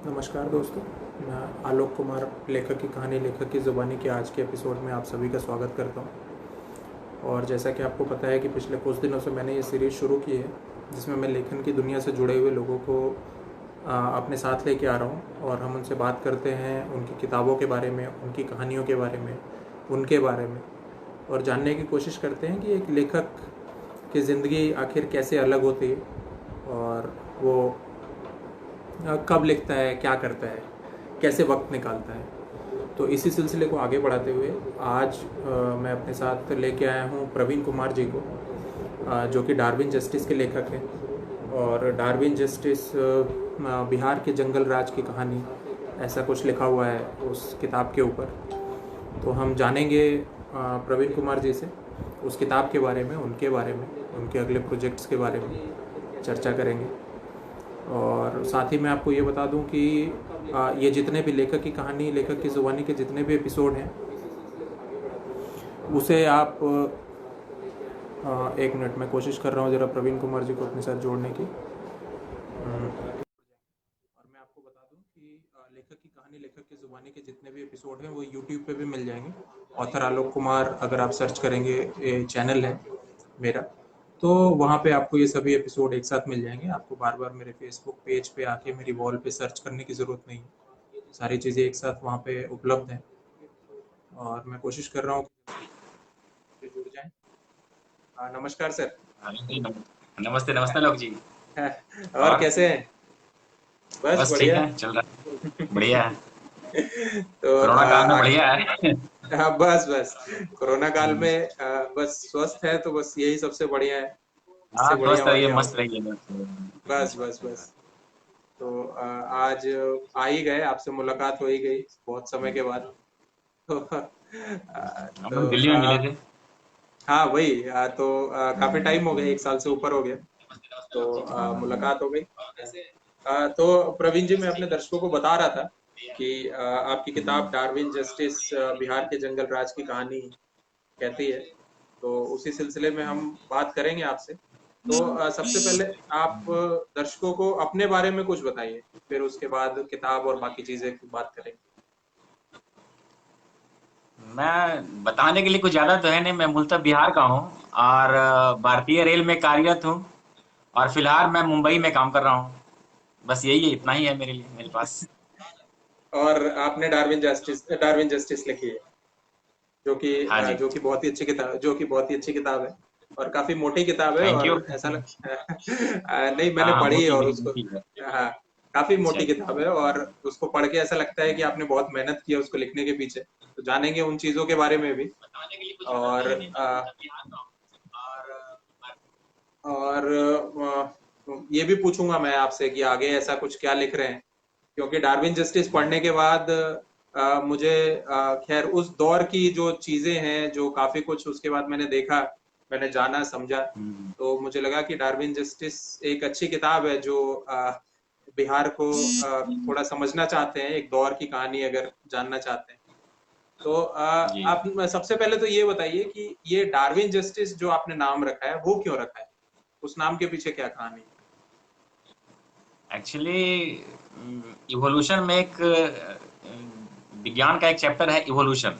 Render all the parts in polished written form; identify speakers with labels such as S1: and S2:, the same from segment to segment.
S1: नमस्कार दोस्तों, मैं आलोक कुमार लेखक की कहानी लेखक की ज़ुबानी के आज के एपिसोड में आप सभी का स्वागत करता हूँ। और जैसा कि आपको पता है कि पिछले कुछ दिनों से मैंने ये सीरीज़ शुरू की है जिसमें मैं लेखन की दुनिया से जुड़े हुए लोगों को अपने साथ लेके आ रहा हूँ और हम उनसे बात करते हैं उनकी किताबों के बारे में, उनकी कहानियों के बारे में, उनके बारे में, और जानने की कोशिश करते हैं कि एक लेखक की ज़िंदगी आखिर कैसे अलग होती है और वो कब लिखता है, क्या करता है, कैसे वक्त निकालता है। तो इसी सिलसिले को आगे बढ़ाते हुए आज मैं अपने साथ लेके आया हूँ प्रवीण कुमार जी को, जो कि डार्विन जस्टिस के लेखक हैं। और डार्विन जस्टिस बिहार के जंगल राज की कहानी, ऐसा कुछ लिखा हुआ है उस किताब के ऊपर। तो हम जानेंगे प्रवीण कुमार जी से उस किताब के बारे में, उनके बारे में, उनके अगले प्रोजेक्ट्स के बारे में चर्चा करेंगे। और साथ ही मैं आपको ये बता दूं कि ये जितने भी लेखक की कहानी, लेखक की ज़ुबानी के जितने भी एपिसोड हैं, उसे आप एक मिनट में कोशिश कर रहा हूँ ज़रा प्रवीण कुमार जी को अपने साथ जोड़ने की। और मैं आपको बता दूं कि लेखक की कहानी, लेखक की ज़ुबानी के जितने भी एपिसोड हैं वो यूट्यूब पे भी मिल जाएंगे। ऑथर आलोक कुमार अगर आप सर्च करेंगे, ये चैनल है मेरा, तो वहाँ पे आपको ये सभी एपिसोड एक साथ मिल जाएंगे। आपको बार बार मेरे फेसबुक पेज पे आके मेरी वॉल पे सर्च करने की ज़रूरत नहीं है, सारी चीज़ें एक साथ वहाँ पे उपलब्ध हैं। और मैं कोशिश कर रहा हूँ कि जुड़ जाएं। नमस्कार सर।
S2: हाँ जी, नमस्ते नमस्ते लोग जी।
S1: और
S2: और
S1: कैसे हैं? बस
S2: बस ठीक
S1: बढ़िया।
S2: है, चल रहा है, बढ़िया है।
S1: तो
S2: कोरोना काल में बढ़िया है।
S1: हाँ, बस बस कोरोना काल
S2: हम्म,
S1: में बस स्वस्थ है तो बस यही सबसे बढ़िया है। इससे
S2: हाँ,
S1: बढ़िया
S2: स्वस्थ
S1: और
S2: रहिए,
S1: क्या
S2: मस्त
S1: होगा।
S2: रहिए बस।
S1: बस बस बस। तो आज आ ही गए, आपसे मुलाकात हो ही गई बहुत समय के बाद। तो
S2: हम लोग दिल्ली में मिले थे।
S1: हाँ वही, तो काफी टाइम हो गया, एक साल से ऊपर हो गया। तो
S2: हाँ,
S1: मुलाकात हो गई। तो प्रवीण जी, मैं अपने दर्शकों को बता रहा था कि आपकी किताब
S2: हम्म,
S1: डार्विन जस्टिस बिहार के जंगल राज की कहानी कहती है। तो उसी सिलसिले में हम बात करेंगे आपसे। तो सबसे पहले आप दर्शकों को अपने बारे में कुछ बताइए, फिर उसके बाद किताब और बाकी चीजें की बात करेंगे।
S2: मैं बताने के लिए कुछ ज्यादा तो है नहीं। मैं मूलतः बिहार का हूँ और भारतीय रेल में कार्यरत हूँ। और फिलहाल मैं मुंबई में काम कर रहा हूँ। बस यही है, इतना ही है मेरे लिए, मेरे पास।
S1: और आपने डार्विन जस्टिस लिखी है,
S2: हाँ जी।
S1: जो कि बहुत ही अच्छी किताब, जो कि बहुत ही अच्छी किताब है और काफी मोटी किताब है।
S2: Thank you.
S1: और ऐसा नहीं, मैंने
S2: हाँ,
S1: पढ़ी
S2: मोटी
S1: और
S2: नहीं,
S1: उसको,
S2: मोटी है।
S1: हाँ, काफी
S2: अच्छा।
S1: मोटी किताब है और उसको पढ़ के ऐसा लगता है कि आपने बहुत मेहनत की है उसको लिखने के पीछे। तो जानेंगे उन चीजों के बारे में भी। और ये भी पूछूंगा मैं आपसे कि आगे ऐसा कुछ क्या लिख रहे हैं, क्योंकि डार्विन जस्टिस पढ़ने के बाद मुझे खैर उस दौर की जो चीजें हैं, जो काफी कुछ उसके बाद मैंने देखा, मैंने जाना समझा।
S2: हम्म,
S1: तो मुझे लगा कि डार्विन जस्टिस एक अच्छी किताब है जो बिहार को थोड़ा समझना चाहते हैं, एक दौर की कहानी अगर जानना चाहते हैं। तो
S2: जी।
S1: आप सबसे पहले तो ये बताइए कि ये डार्विन जस्टिस जो आपने नाम रखा है वो क्यों रखा है, उस नाम के पीछे क्या कहानी है?
S2: एक्चुअली इवोल्यूशन में एक विज्ञान का एक चैप्टर है, इवोल्यूशन।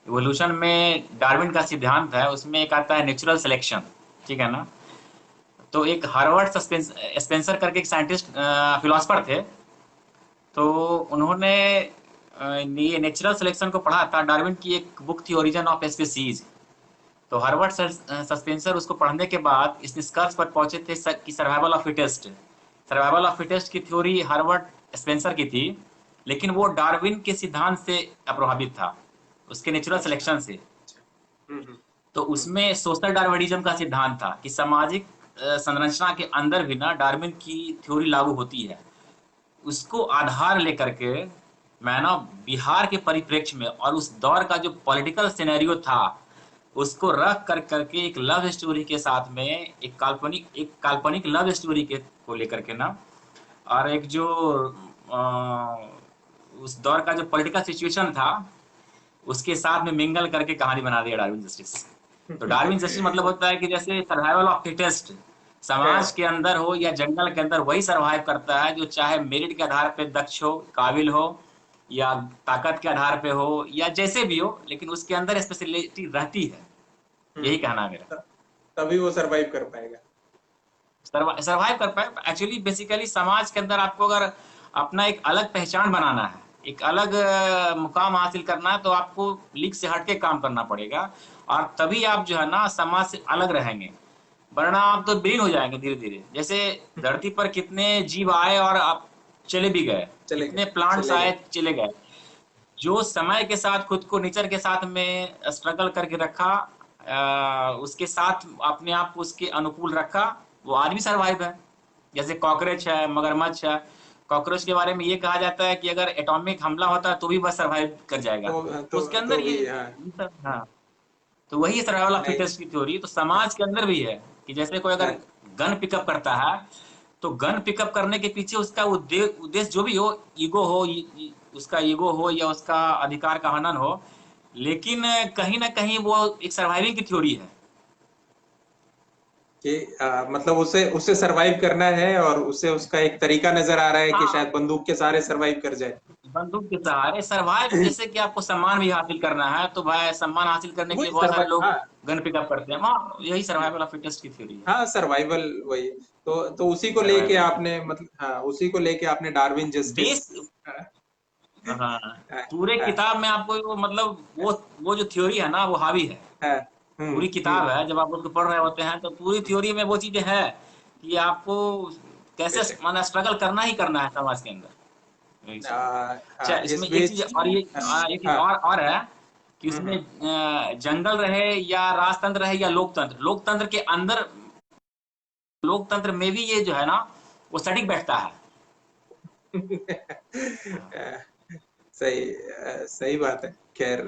S2: इवोल्यूशन में डार्विन का सिद्धांत है, उसमें एक आता है नेचुरल सिलेक्शन। ठीक है ना? तो एक हार्वर्ड स्पेंसर करके एक साइंटिस्ट, फिलोसफर थे। तो उन्होंने ये नेचुरल सिलेक्शन को पढ़ा था। डार्विन की एक बुक थी, ओरिजिन ऑफ स्पीसीज। तो हार्वर्ड सस्पेंसर उसको पढ़ने के बाद इस निष्कर्ष पर पहुंचे थे कि survival of fittest, survival of fittest की थ्योरी हार्वर्ड स्पेंसर की थी। लेकिन वो डार्विन के सिद्धांत से प्रभावित था, उसके नेचुरल
S1: अच्छा।
S2: सिलेक्शन से।
S1: हम्म हम्म
S2: तो
S1: हम्म
S2: उसमें सोशल डार्विनिज्म का सिद्धांत था कि सामाजिक संरचना के अंदर भी ना डार्विन की थ्योरी लागू होती है। उसको आधार लेकर के मैं ना बिहार के परिप्रेक्ष्य में और उस दौर का जो पॉलिटिकल सिनेरियो था उसको रख कर करके एक लव स्टोरी के साथ में, एक काल्पनिक लव स्टोरी के को लेकर के ना, और एक जो उस दौर का जो पॉलिटिकल सिचुएशन था उसके साथ में मिंगल करके कहानी बना दिया डार्विन जस्टिस। तो डार्विन जस्टिस मतलब होता है कि जैसे सर्वाइवल ऑफ फिटेस्ट, समाज के अंदर हो या जंगल के अंदर वही सरवाइव करता है जो चाहे मेरिट के आधार पे दक्ष हो, काबिल हो, या ताकत के आधार पे हो, या जैसे भी हो, लेकिन उसके अंदर स्पेशलिटी रहती है। यही कहना है मेरा।
S1: तभी वो सरवाइव कर पाएगा।
S2: सरवाइव कर पाए। एक्चुअली बेसिकली समाज के अंदर आपको अगर अपना एक अलग पहचान बनाना है, एक अलग मुकाम हासिल करना है, तो आपको लीग से हटके काम करना पड़ेगा, और तभी आप जो है ना समाज से अलग रहेंगे। वरना आप तो विलीन हो जाएंगे धीरे धीरे। जैसे धरती पर कितने जीव आए और आप चले भी गए,
S1: चले गए,
S2: कितने प्लांट्स
S1: चले
S2: आए
S1: गए।
S2: चले गए। जो समय के साथ खुद को नेचर के साथ में स्ट्रगल करके रखा, उसके साथ अपने आप को उसके अनुकूल रखा, वो आज भी सरवाइव है। जैसे कॉकरोच है, मगरमच्छ है। कॉकरोच के बारे में ये कहा जाता है कि अगर एटॉमिक हमला होता है तो भी बस सरवाइव कर जाएगा। तो उसके अंदर
S1: तो
S2: ये
S1: भी हाँ।
S2: सब, हाँ। तो वही सर्वाइवल ऑफ
S1: नहीं।
S2: फिटेस्ट की थ्योरी तो समाज के अंदर भी है कि जैसे कोई अगर
S1: हाँ,
S2: गन पिकअप करता है, तो गन पिकअप करने के पीछे उसका उद्देश्य जो भी हो, ईगो हो, उसका ईगो हो या उसका अधिकार का हनन हो, लेकिन कहीं ना कहीं वो एक सर्वाइविंग की थ्योरी है।
S1: कि मतलब उसे उसे सरवाइव करना है, और उसे उसका एक तरीका नजर आ रहा है कि
S2: हाँ,
S1: शायद बंदूक के सहारे सरवाइव कर जाए।
S2: बंदूक के सहारे सर्वाइव। जैसे कि आपको सम्मान भी हासिल करना है, तो भाई सम्मान हासिल करने के लिए
S1: वही
S2: बहुत सारे
S1: सर्वाइव,
S2: लोग
S1: हाँ।
S2: गन पिकअप करते हैं। हाँ, यही सर्वाइवल ऑफ फिटेस्ट की थ्योरी है।
S1: हाँ, सर्वाइवल वही। तो उसी को लेके
S2: सर्वाइवल
S1: आपने, मतलब हाँ, उसी को लेके आपने डार्विन जस्टिस।
S2: बेस। हाँ,
S1: हाँ,
S2: पूरे
S1: हाँ,
S2: किताब में आपको वो मतलब वो जो थ्योरी है ना, वो हावी है।
S1: हाँ।
S2: पूरी किताब है, जब आप उसको पढ़ रहे होते हैं तो पूरी थ्योरी में वो चीजें हैं कि आपको कैसे
S1: बेशक।
S2: माना स्ट्रगल करना ही करना है समाज के अंदर। यही सब है। अच्छा,
S1: हाँ, इस
S2: इसमें एक चीज
S1: बीच।
S2: और, ये
S1: हाँ,
S2: एक चीज
S1: हाँ।
S2: और है कि
S1: हम्म,
S2: उसमें जंगल रहे या राजतंत्र रहे या लोकतंत्र, लोकतंत्र के अंदर, लोकतंत्र में भी ये जो है ना, वो सटीक बैठता है।
S1: सही, सही बात है। खैर,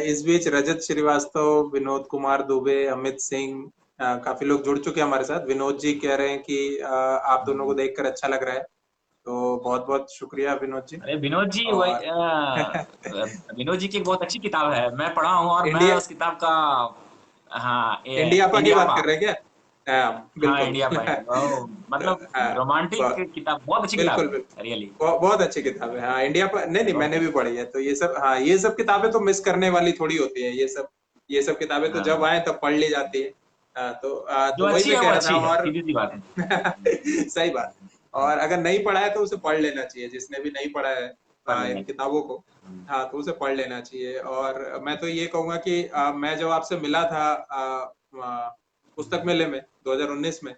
S1: इस बीच रजत श्रीवास्तव, विनोद कुमार दुबे, अमित सिंह, काफी लोग जुड़ चुके हैं हमारे साथ। विनोद जी कह रहे हैं कि आप दोनों को देखकर अच्छा लग रहा है, तो बहुत बहुत शुक्रिया विनोद जी।
S2: अरे विनोद जी, वही
S1: और
S2: विनोद जी की एक बहुत अच्छी किताब है, मैं पढ़ा हूँ, और मैं
S1: इंडिया
S2: उस किताब का, हाँ,
S1: इंडियापा की बात
S2: इंडियापा।
S1: कर रहे हैं क्या?
S2: हाँ,
S1: बिल्कुल।
S2: इंडिया पाई, मतलब
S1: हाँ,
S2: रोमांटिक
S1: बहुत,
S2: किताब, बहुत अच्छी किताब
S1: बिल्कुल
S2: है,
S1: बिल्कुल।
S2: रियली।
S1: बहुत अच्छी किताब है। हाँ, इंडिया पर नहीं नहीं,
S2: बहुत
S1: मैंने भी
S2: अच्छी।
S1: पढ़ी है। तो ये सब, हाँ, ये सब किताबें तो मिस करने वाली थोड़ी होती है। ये सब किताबें तो जब
S2: हाँ,
S1: आए तब पढ़ ली जाती है।
S2: जो
S1: तो वही
S2: अच्छी
S1: मैं
S2: है
S1: कह
S2: वो
S1: रहा था।
S2: अच्छी है,
S1: और
S2: सीधी सी बात है।
S1: सही बात। और अगर नहीं पढ़ा है तो उसे पढ़ लेना चाहिए, जिसने भी नहीं पढ़ा है
S2: पढ़ लेना
S1: इन किताबों को।
S2: चाहिए।
S1: हाँ, तो उसे पढ़ लेना चाहिए। और मैं तो ये कहूंगा कि मैं जब आपसे मिला था पुस्तक मेले में 2019 में,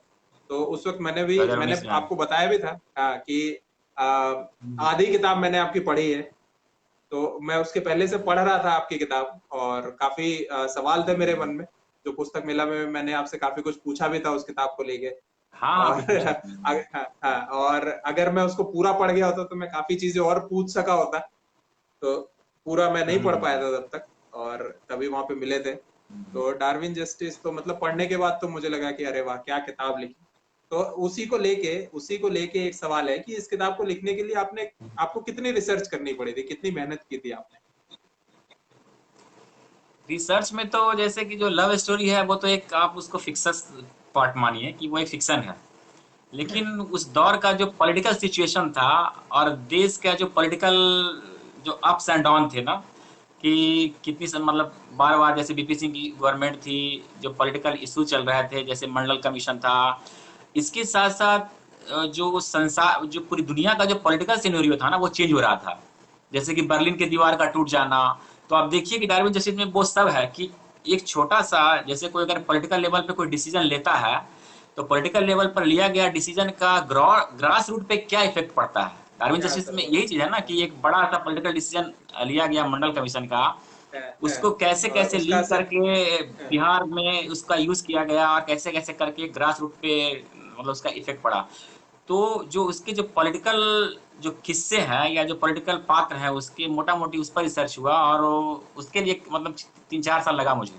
S1: तो उस वक्त मैंने
S2: 2019 में।
S1: आपको बताया भी था, कि आ, आधी किताब मैंने आपकी पढ़ी है। तो मैं उसके पहले से पढ़ रहा था आपकी किताब, और काफी सवाल थे मेरे मन में, जो पुस्तक मेला में मैंने आपसे काफी कुछ पूछा भी था उस किताब को लेके।
S2: हाँ हाँ,
S1: और
S2: कुछ पूछा था।
S1: हाँ, हाँ, और अगर मैं उसको पूरा पढ़ गया होता तो मैं काफी चीजें और पूछ सका होता। तो पूरा मैं नहीं पढ़ पाया था तब तक, और तभी वहां पे मिले थे। तो डार्विन जस्टिस तो मतलब पढ़ने के बाद तो मुझे लगा कि अरे वाह, क्या किताब लिखी। तो उसी को लेके एक सवाल है कि इस किताब को लिखने के लिए आपको कितनी रिसर्च करनी पड़ी थी, कितनी मेहनत की थी आपने?
S2: रिसर्च में तो जैसे कि जो लव स्टोरी है, वो तो एक आप उसको फिक्शन पार्ट मानिए कि वो एक फिक्शन है। लेकिन उस दौर का जो पॉलिटिकल सिचुएशन था, और देश का जो पॉलिटिकल जो अप्स एंड डाउन थे ना, कि कितनी मतलब बार बार, जैसे बीपी सिंह की गवर्नमेंट थी, जो पॉलिटिकल इशू चल रहे थे, जैसे मंडल कमीशन था, इसके साथ साथ जो संसार, जो पूरी दुनिया का जो पॉलिटिकल सिनेरियो था ना, वो चेंज हो रहा था। जैसे कि बर्लिन के दीवार का टूट जाना। तो आप देखिए कि डार्विन जस्टिस में वो सब है कि एक छोटा सा, जैसे कोई अगर पॉलिटिकल लेवल पे कोई डिसीजन लेता है, तो पॉलिटिकल लेवल पर लिया गया डिसीजन का ग्रास रूट पे क्या इफेक्ट पड़ता है। डार्विन
S1: क्या
S2: जस्टिस
S1: असर
S2: में
S1: पड़ा?
S2: यही चीज है ना, कि एक बड़ा सा पॉलिटिकल डिसीजन लिया गया मंडल कमीशन का,
S1: है, है।
S2: उसको कैसे
S1: और
S2: कैसे
S1: उसका
S2: लीक
S1: असर।
S2: करके
S1: है,
S2: बिहार में उसका यूज किया गया, और कैसे कैसे करके ग्रास रूट पे मतलब उसका इफेक्ट पड़ा। तो जो उसके जो पॉलिटिकल जो किस्से हैं या जो पॉलिटिकल पात्र हैं, उसके मोटा मोटी उस पर रिसर्च हुआ, और उसके लिए मतलब 3-4 साल लगा मुझे।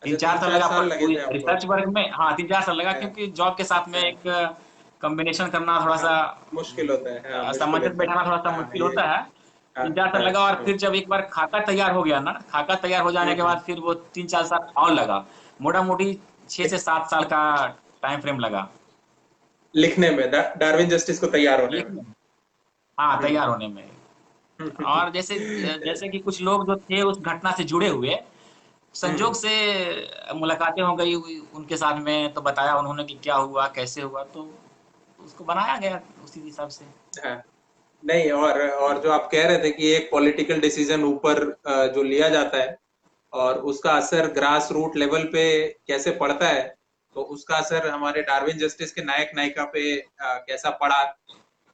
S2: तीन
S1: अच्छा,
S2: चार
S1: तीन
S2: साल
S1: चार
S2: लगा
S1: साल लगे थे आपको?
S2: रिसर्च वर्क में। हाँ, 3-4 साल लगा,
S1: है,
S2: क्योंकि जॉब के साथ में
S1: है,
S2: एक कॉम्बिनेशन करना थोड़ा
S1: हाँ,
S2: सा,
S1: मुश्किल होता है। हाँ, मुश्किल
S2: सामंजस्य
S1: होता है।
S2: बैठाना थोड़ा सा
S1: हाँ,
S2: मुश्किल
S1: ये।
S2: होता है।
S1: हाँ,
S2: 3-4 साल
S1: हाँ,
S2: लगा, और
S1: हाँ।
S2: फिर जब एक बार खाका तैयार हो गया ना, खाका तैयार हो जाने के
S1: हम्म।
S2: बाद फिर वो 3-4 साल और लगा। मोटा मोटी 6 से 7 साल का टाइम फ्रेम लगा
S1: लिखने में, डार्विन जस्टिस को तैयार होने में।
S2: लिखने में। हाँ,
S1: हम्म।
S2: तैयार होने में। और जैसे जैसे कि कुछ लोग जो थे उस घटना से जुड़े हुए,
S1: हम्म।
S2: संजोग से मुलाकातें हो गई उनके साथ में, तो बताया उन्होंने कि क्या हुआ कैसे हुआ, तो उसको बनाया गया उसी हिसाब से।
S1: हाँ। नहीं, और जो आप कह रहे थे कि एक पॉलिटिकल डिसीजन ऊपर जो लिया जाता है और उसका असर ग्रास रूट लेवल पे कैसे पड़ता है, तो उसका असर हमारे डार्विन जस्टिस के नायक नायिका पे कैसा पड़ा।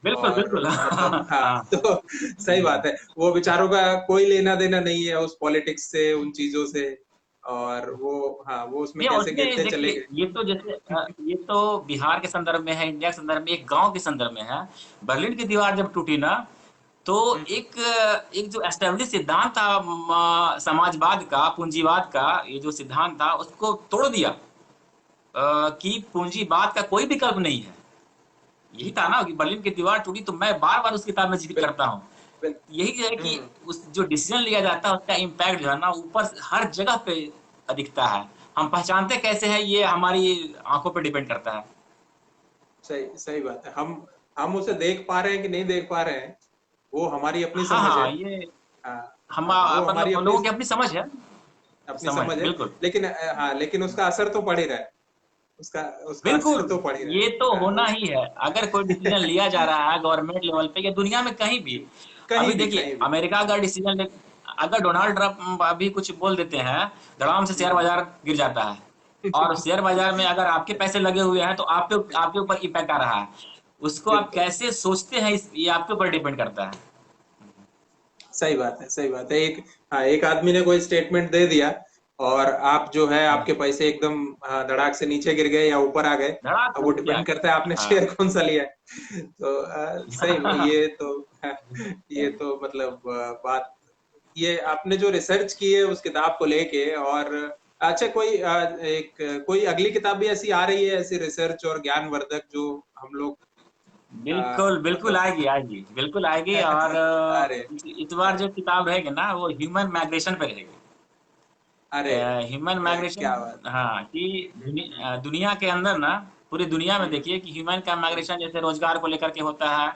S2: बिल्कुल
S1: और
S2: बिल्कुल।
S1: मतलब हाँ,
S2: हाँ।
S1: तो सही बात है, वो बेचारों का कोई लेना देना नहीं है उस पॉलिटिक्स से, उन चीजों से। और वो, हाँ, वो उसमें
S2: ये
S1: कैसे
S2: उसमें
S1: गिरते चले
S2: देखिए,
S1: गए।
S2: ये तो जैसे ये तो बिहार के संदर्भ में है, इंडिया के संदर्भ में, एक गांव के संदर्भ में है। बर्लिन की दीवार जब टूटी ना, तो
S1: हम्म।
S2: एक जो एस्टेब्लिश सिद्धांत था समाजवाद का, पूंजीवाद का, ये जो सिद्धांत था उसको तोड़ दिया, कि पूंजीवाद का कोई विकल्प नहीं है। यही था ना कि बर्लिन की दीवार टूटी, तो मैं बार बार उस किताब में जिक्र
S1: बिल,
S2: करता हूँ।
S1: बिल,
S2: यही है कि
S1: हम्म।
S2: उस जो डिसीजन लिया जाता है उसका इम्पैक्ट जो है ना ऊपर हर जगह पे दिखता है। हम पहचानते कैसे हैं ये हमारी आंखों पे डिपेंड करता है।
S1: सही सही बात है। हम उसे देख पा रहे हैं कि नहीं देख पा रहे हैं, वो हमारी अपनी
S2: हाँ
S1: समझ है।
S2: हाँ, ये
S1: हाँ।
S2: हम
S1: हाँ, वो हमारी
S2: मतलब
S1: अपनी
S2: लोगों की अपनी समझ है।
S1: अपनी
S2: समझ
S1: समझ है।
S2: बिल्कुल।
S1: लेकिन हाँ, लेकिन उसका असर तो पड़ ही रहा है। उसका उसका असर
S2: बिल्कुल,
S1: तो पड़ ही रहा
S2: ये तो
S1: है। हाँ,
S2: होना ही है। अगर कोई डिसीजन लिया जा रहा है गवर्नमेंट लेवल पे या दुनिया में कहीं भी।
S1: कहीं
S2: अभी
S1: भी,
S2: देखिए
S1: कहीं भी।
S2: अमेरिका अगर डिसीजन ले, अगर डोनाल्ड ट्रंप अभी कुछ बोल देते हैं, धड़ाम से शेयर
S1: हम्म।
S2: बाजार गिर जाता है। और शेयर बाजार में अगर आपके पैसे लगे हुए हैं तो आपके ऊपर इम्पैक्ट आ रहा है। उसको आप
S1: बिल्कुल
S2: कैसे सोचते हैं ये आपके ऊपर डिपेंड करता है।
S1: सही बात है, सही बात है। एक, हाँ, एक आदमी ने कोई स्टेटमेंट दे दिया और आप जो है, आपके पैसे एकदम, हाँ, धड़ाक से नीचे गिर गए या ऊपर आ गए।
S2: धड़ाक
S1: अब
S2: से
S1: वो
S2: नीचे आ
S1: डिपेंड करता है आपने
S2: गया।
S1: शेयर कौन सा लिया है। तो सही, ये तो ये तो मतलब बात, ये आपने जो रिसर्च की है उस किताब को लेके। और अच्छा, कोई अगली किताब भी ऐसी आ रही है, ऐसी रिसर्च और ज्ञानवर्धक, जो हम लोग
S2: बिल्कुल बिल्कुल
S1: मतलब
S2: आएगी आएगी, बिल्कुल आएगी। और
S1: अरे,
S2: इस बार जो किताब रहेगी ना वो ह्यूमन माइग्रेशन पे रहेगी।
S1: अरे,
S2: ह्यूमन माइग्रेशन।
S1: क्या बात।
S2: हाँ, कि दुनिया के अंदर ना, पूरी दुनिया में
S1: हम्म।
S2: देखिए कि ह्यूमन का माइग्रेशन जैसे रोजगार को लेकर के होता है,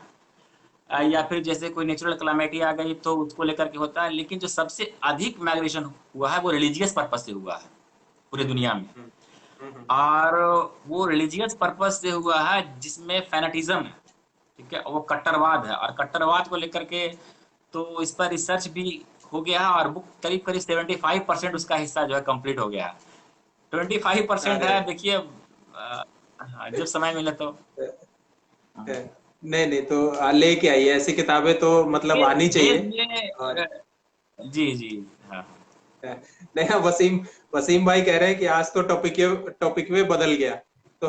S2: या
S1: हम्म।
S2: फिर जैसे कोई नेचुरल क्लामिटी आ गई तो उसको लेकर के होता है। लेकिन जो सबसे अधिक माइग्रेशन हुआ है वो रिलीजियस पर्पज से हुआ है पूरी दुनिया में।
S1: हम्म। हम्म।
S2: और वो रिलीजियस पर्पज से हुआ है जिसमें फैनेटिज्म है। ठीक है, वो कट्टरवाद है, और कट्टरवाद को लेकर के तो इस पर रिसर्च भी हो गया है, और बुक करीब करीब 75% उसका हिस्सा जो है कंप्लीट हो गया है। 25%
S1: अरे,
S2: है, देखिए जब समय मिले तो।
S1: नहीं नहीं, तो लेके आइए ऐसी किताबें, तो मतलब आनी
S2: देश
S1: चाहिए।
S2: में
S1: और
S2: जी जी। हाँ
S1: नहीं, हाँ, वसीम वसीम भाई कह रहे हैं कि आज तो टॉपिक वे बदल गया। तो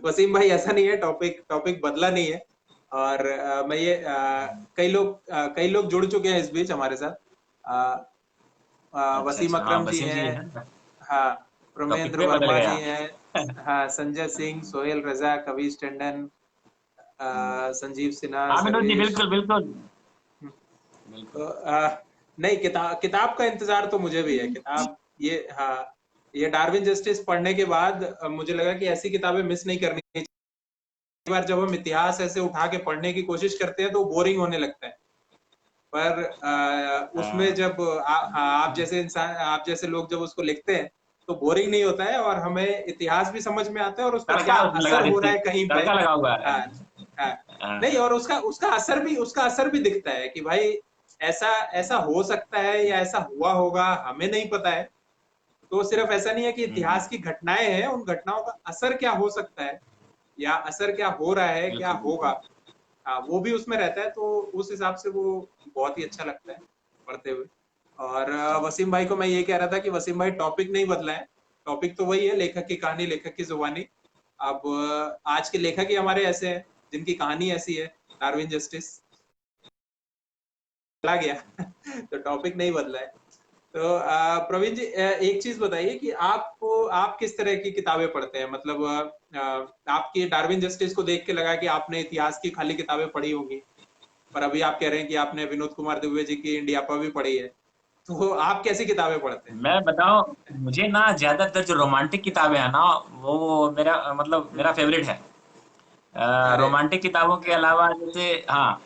S1: वसीम भाई, ऐसा नहीं है, टॉपिक टॉपिक बदला नहीं है। और मैं ये कई लोग जुड़ चुके हैं इस बीच हमारे साथ। अ,
S2: अच्छा
S1: वसीम
S2: अच्छा, हाँ
S1: अकरम जी
S2: वसीम जी
S1: हैं।
S2: है।
S1: हाँ,
S2: टॉपिक
S1: प्रमेंद्र
S2: में बदल
S1: वर्मा
S2: गया।
S1: जी हैं। हाँ, संजय सिंह, सोहेल रजा, कविश टंडन, संजीव सिन्हा,
S2: हाँ विनोद जी,
S1: सर्वेश।
S2: बिल्कुल बिल्कुल बिल्कुल।
S1: तो नहीं, किताब किताब का इंतजार तो मुझे भी है। किताब, ये, हाँ, ये डार्विन जस्टिस पढ़ने के बाद मुझे लगा कि ऐसी किताबें मिस नहीं करनी चाहिए। कई बार जब हम इतिहास ऐसे उठा के पढ़ने की कोशिश करते हैं तो बोरिंग होने लगता है। पर उसमें
S2: हाँ,
S1: जब आप जैसे इंसान, आप जैसे लोग जब उसको लिखते हैं तो बोरिंग नहीं होता है, और हमें इतिहास भी समझ में आता है और उसका
S2: तड़का
S1: क्या
S2: उसमें लगा
S1: असर हो
S2: देते,
S1: रहा है कहीं पे।
S2: तड़का लगा हुआ है।
S1: हाँ, हाँ। नहीं,
S2: हाँ,
S1: और उसका असर भी दिखता है कि भाई ऐसा ऐसा हो सकता है या ऐसा हुआ होगा, हमें नहीं पता है। तो सिर्फ ऐसा नहीं है कि
S2: हम्म,
S1: इतिहास की घटनाएं हैं, उन घटनाओं का असर क्या हो सकता है, या असर क्या हो रहा है, क्या
S2: बिल्कुल
S1: होगा।
S2: बिल्कुल।
S1: हाँ, वो भी उसमें रहता है, तो उस हिसाब से वो बहुत ही अच्छा लगता है पढ़ते हुए। और वसीम भाई को मैं ये कह रहा था कि वसीम भाई, टॉपिक नहीं बदला है। टॉपिक तो वही है, लेखक की कहानी, लेखक की जुबानी। अब आज के लेखक ही हमारे ऐसे हैं जिनकी कहानी ऐसी है, डार्विन जस्टिस चला गया। तो टॉपिक नहीं बदला है। तो प्रवीण जी, एक चीज बताइए कि आप किस तरह की किताबें पढ़ते हैं, मतलब आपकी डार्विन जस्टिस को देख के लगा कि आपने इतिहास की खाली किताबें पढ़ी होंगी, पर अभी आप कह रहे हैं कि आपने विनोद कुमार दुबे जी की इंडियापा भी पढ़ी है। तो आप कैसी किताबें पढ़ते हैं?
S2: मैं बताऊं, मुझे ना ज्यादातर जो रोमांटिक किताबें हैं ना, वो मेरा मतलब
S1: हम्म,
S2: मेरा फेवरेट है।
S1: अरे
S2: रोमांटिक किताबों के अलावा जैसे, हाँ,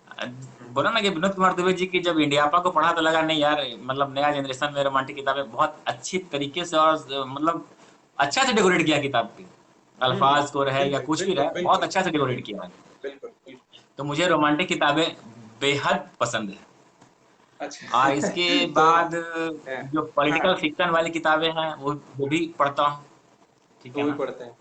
S2: अ,
S1: हम्म,
S2: बोला ना कि विनोद कुमार दुबे जी की जब इंडियापा को पढ़ा तो लगा नहीं यार, मतलब नया जनरेशन में रोमांटिक किताबें बहुत अच्छी तरीके से और मतलब अच्छा से डेकोरेट किया किताब की, अल्फाज को रहे या
S1: बिल्कुल
S2: कुछ भी
S1: बिल्कुल
S2: रहे, बहुत
S1: बिल्कुल
S2: अच्छा से डेकोरेट
S1: बिल्कुल
S2: किया है।
S1: बिल्कुल बिल्कुल।
S2: तो मुझे रोमांटिक किताबें बेहद पसंद है। और
S1: अच्छा।
S2: इसके
S1: तो
S2: बाद जो
S1: हाँ,
S2: पॉलिटिकल फिक्शन वाली किताबें हैं वो भी पढ़ता हूँ। ठीक
S1: वो
S2: है
S1: भी
S2: ना,
S1: पढ़ते हैं।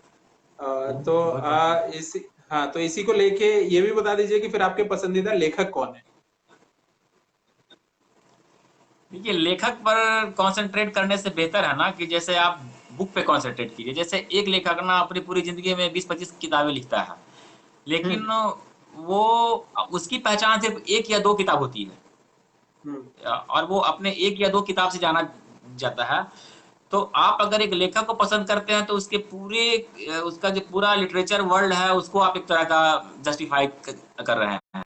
S2: वो
S1: तो
S2: वो भी पढ़ता हूँ।
S1: इसी, हाँ, तो इसी को लेके ये भी बता दीजिए कि फिर आपके पसंदीदा लेखक कौन है?
S2: देखिए, लेखक पर कंसंट्रेट करने से बेहतर है ना कि जैसे आप बुक पे कंसंट्रेट कीजिए। जैसे एक लेखक ना अपनी पूरी जिंदगी में 20-25 किताबें लिखता है, लेकिन
S1: हम्म
S2: वो उसकी पहचान सिर्फ एक या दो किताब होती है,
S1: हम्म
S2: और वो अपने एक या दो किताब से जाना जाता है। तो आप अगर एक लेखक को पसंद करते हैं तो उसके पूरे उसका जो पूरा लिटरेचर वर्ल्ड है उसको आप एक तरह का जस्टिफाई कर रहे हैं।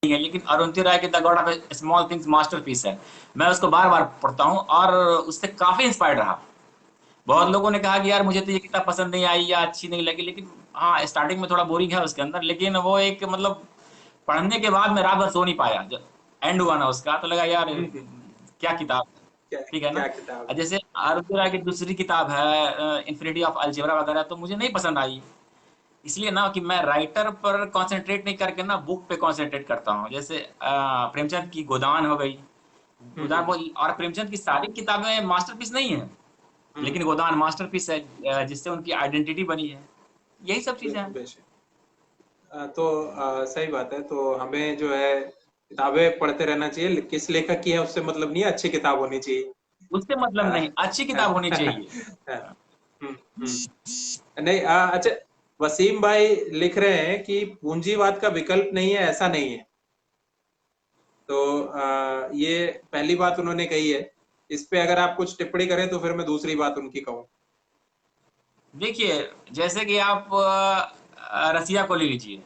S2: है, लेकिन अरुंधति राय की the God of small things masterpiece है। मैं उसको बार बार पढ़ता हूँ और उससे काफी इंस्पायर्ड रहा। बहुत लोगों ने कहा कि यार मुझे तो ये किताब पसंद नहीं आई या अच्छी नहीं लगी, लेकिन हाँ, स्टार्टिंग में थोड़ा बोरिंग है उसके अंदर, लेकिन वो एक मतलब पढ़ने के बाद मैं रात भर सो नहीं पाया। जब एंड हुआ ना उसका तो लगा यार
S1: हम्म।
S2: क्या किताब है।
S1: क्या
S2: ठीक है
S1: क्या
S2: ना।
S1: किताब
S2: और
S1: है?
S2: जैसे अरुंधति राय की दूसरी किताब है इन्फिनिटी ऑफ अलजेब्रा वगैरह, तो मुझे नहीं पसंद आई। इसलिए ना कि मैं राइटर पर कंसंट्रेट नहीं करके ना बुक पे कंसंट्रेट करता हूँ। जैसे प्रेमचंद की गोदान हो गई। गोदान और प्रेमचंद की सारी किताबें मास्टरपीस नहीं है,
S1: हम्म,
S2: लेकिन गोदान मास्टरपीस है, जिससे उनकी आइडेंटिटी बनी है। यही सब चीजें हैं।
S1: बेशक। तो सही बात है। तो हमें जो है किताबें पढ़ते रहना चाहिए। किस लेखक की है उससे मतलब नहीं है, अच्छी किताब होनी चाहिए।
S2: उससे मतलब
S1: हाँ,
S2: नहीं, अच्छी
S1: हाँ,
S2: किताब होनी
S1: हाँ,
S2: चाहिए।
S1: हाँ, नहीं, अच्छा, वसीम भाई लिख रहे हैं कि पूंजीवाद का विकल्प नहीं है, ऐसा नहीं है। तो ये पहली बात उन्होंने कही है। इस पे अगर आप कुछ टिप्पणी करें तो फिर मैं दूसरी बात उनकी कहूँ।
S2: देखिए, जैसे कि आप रसिया को ले लीजिए।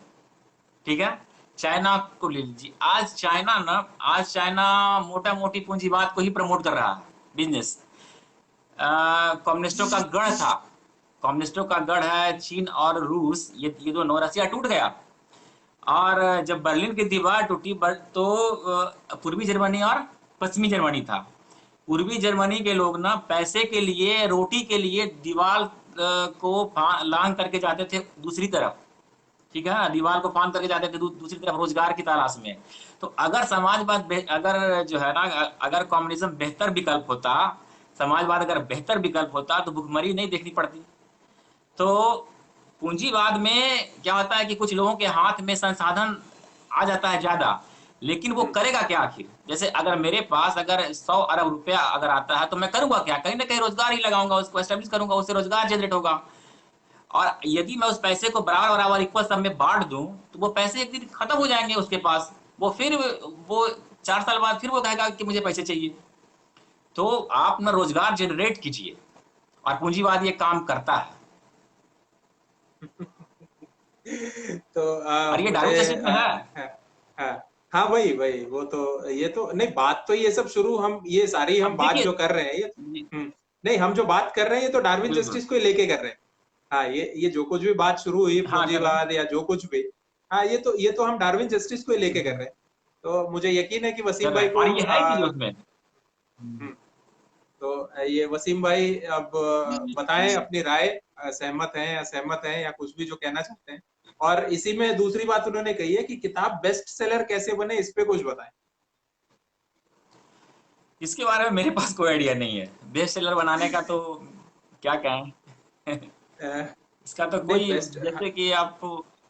S2: ठीक है, चाइना को ले लीजिए। आज चाइना मोटा मोटी पूंजीवाद को ही प्रमोट कर रहा है, बिजनेस। कम्युनिस्टों का गढ़ था, कम्युनिस्टों का गढ़ है चीन और रूस, ये दोनों। रसिया टूट गया, और जब बर्लिन की दीवार टूटी तो पूर्वी जर्मनी और पश्चिमी जर्मनी था। पूर्वी जर्मनी के लोग ना पैसे के लिए, रोटी के लिए दीवार को लांग करके जाते थे दूसरी तरफ। ठीक है, दीवार को फांद करके जाते थे दूसरी तरफ रोजगार की तलाश में। तो अगर अगर जो है ना, अगर कम्युनिज्म बेहतर विकल्प होता, समाजवाद अगर बेहतर विकल्प होता तो भुखमरी नहीं देखनी पड़ती। तो पूंजीवाद में क्या होता है कि कुछ लोगों के हाथ में संसाधन आ जाता है ज्यादा, लेकिन वो
S1: हम्म,
S2: करेगा क्या आखिर? जैसे अगर मेरे पास अगर 100 अरब रुपया अगर आता है तो मैं करूंगा क्या? कहीं ना कहीं रोजगार ही लगाऊंगा, उसको एस्टेब्लिश करूंगा, उससे रोजगार जनरेट होगा। और यदि मैं उस पैसे को बराबर बराबर इक्वल सब में बांट दूं तो वो पैसे एक दिन खत्म हो जाएंगे उसके पास। वो 4 साल बाद फिर वो कहेगा कि मुझे पैसे चाहिए। तो आप ना रोजगार जनरेट कीजिए, और पूंजीवाद ये काम करता है।
S1: तो
S2: और ये
S1: मुझे
S2: डार्विन जस्टिस में है।
S1: हाँ, हाँ, हाँ, वही वही वो तो ये तो नहीं, बात तो ये सब शुरू हम ये सारी हम
S2: अब
S1: बात
S2: देखिए,
S1: जो कर रहे हैं ये नहीं, हम जो बात कर रहे हैं ये तो डार्विन
S2: बिल्कुल,
S1: जस्टिस को ही लेके कर रहे हैं। हाँ, ये जो कुछ भी बात शुरू हुई
S2: हाँ कर रहे
S1: पूंजीवाद या जो कुछ भी, हाँ, ये तो हम डार्विन जस्टिस को ही लेके कर
S2: हैं,
S1: रहे हैं। तो मुझे यकीन है कि
S2: कर
S1: वसीम
S2: रहे
S1: भाई
S2: हैं, और
S1: को
S2: ये है भी उसमें।
S1: तो ये वसीम भाई अब बताएं अपनी राय, सहमत हैं, असहमत हैं, या कुछ भी जो कहना चाहते हैं। और इसी में दूसरी बात उन्होंने कही है कि किताब बेस्ट सेलर कैसे बने, इस पे कुछ बताएं।
S2: इसके बारे में मेरे पास कोई आइडिया नहीं है, बेस्ट सेलर बनाने का तो क्या कहें।
S1: अ,
S2: इसका तो
S1: नहीं,
S2: कोई,
S1: बेस्ट, हाँ,
S2: जैसे कि आप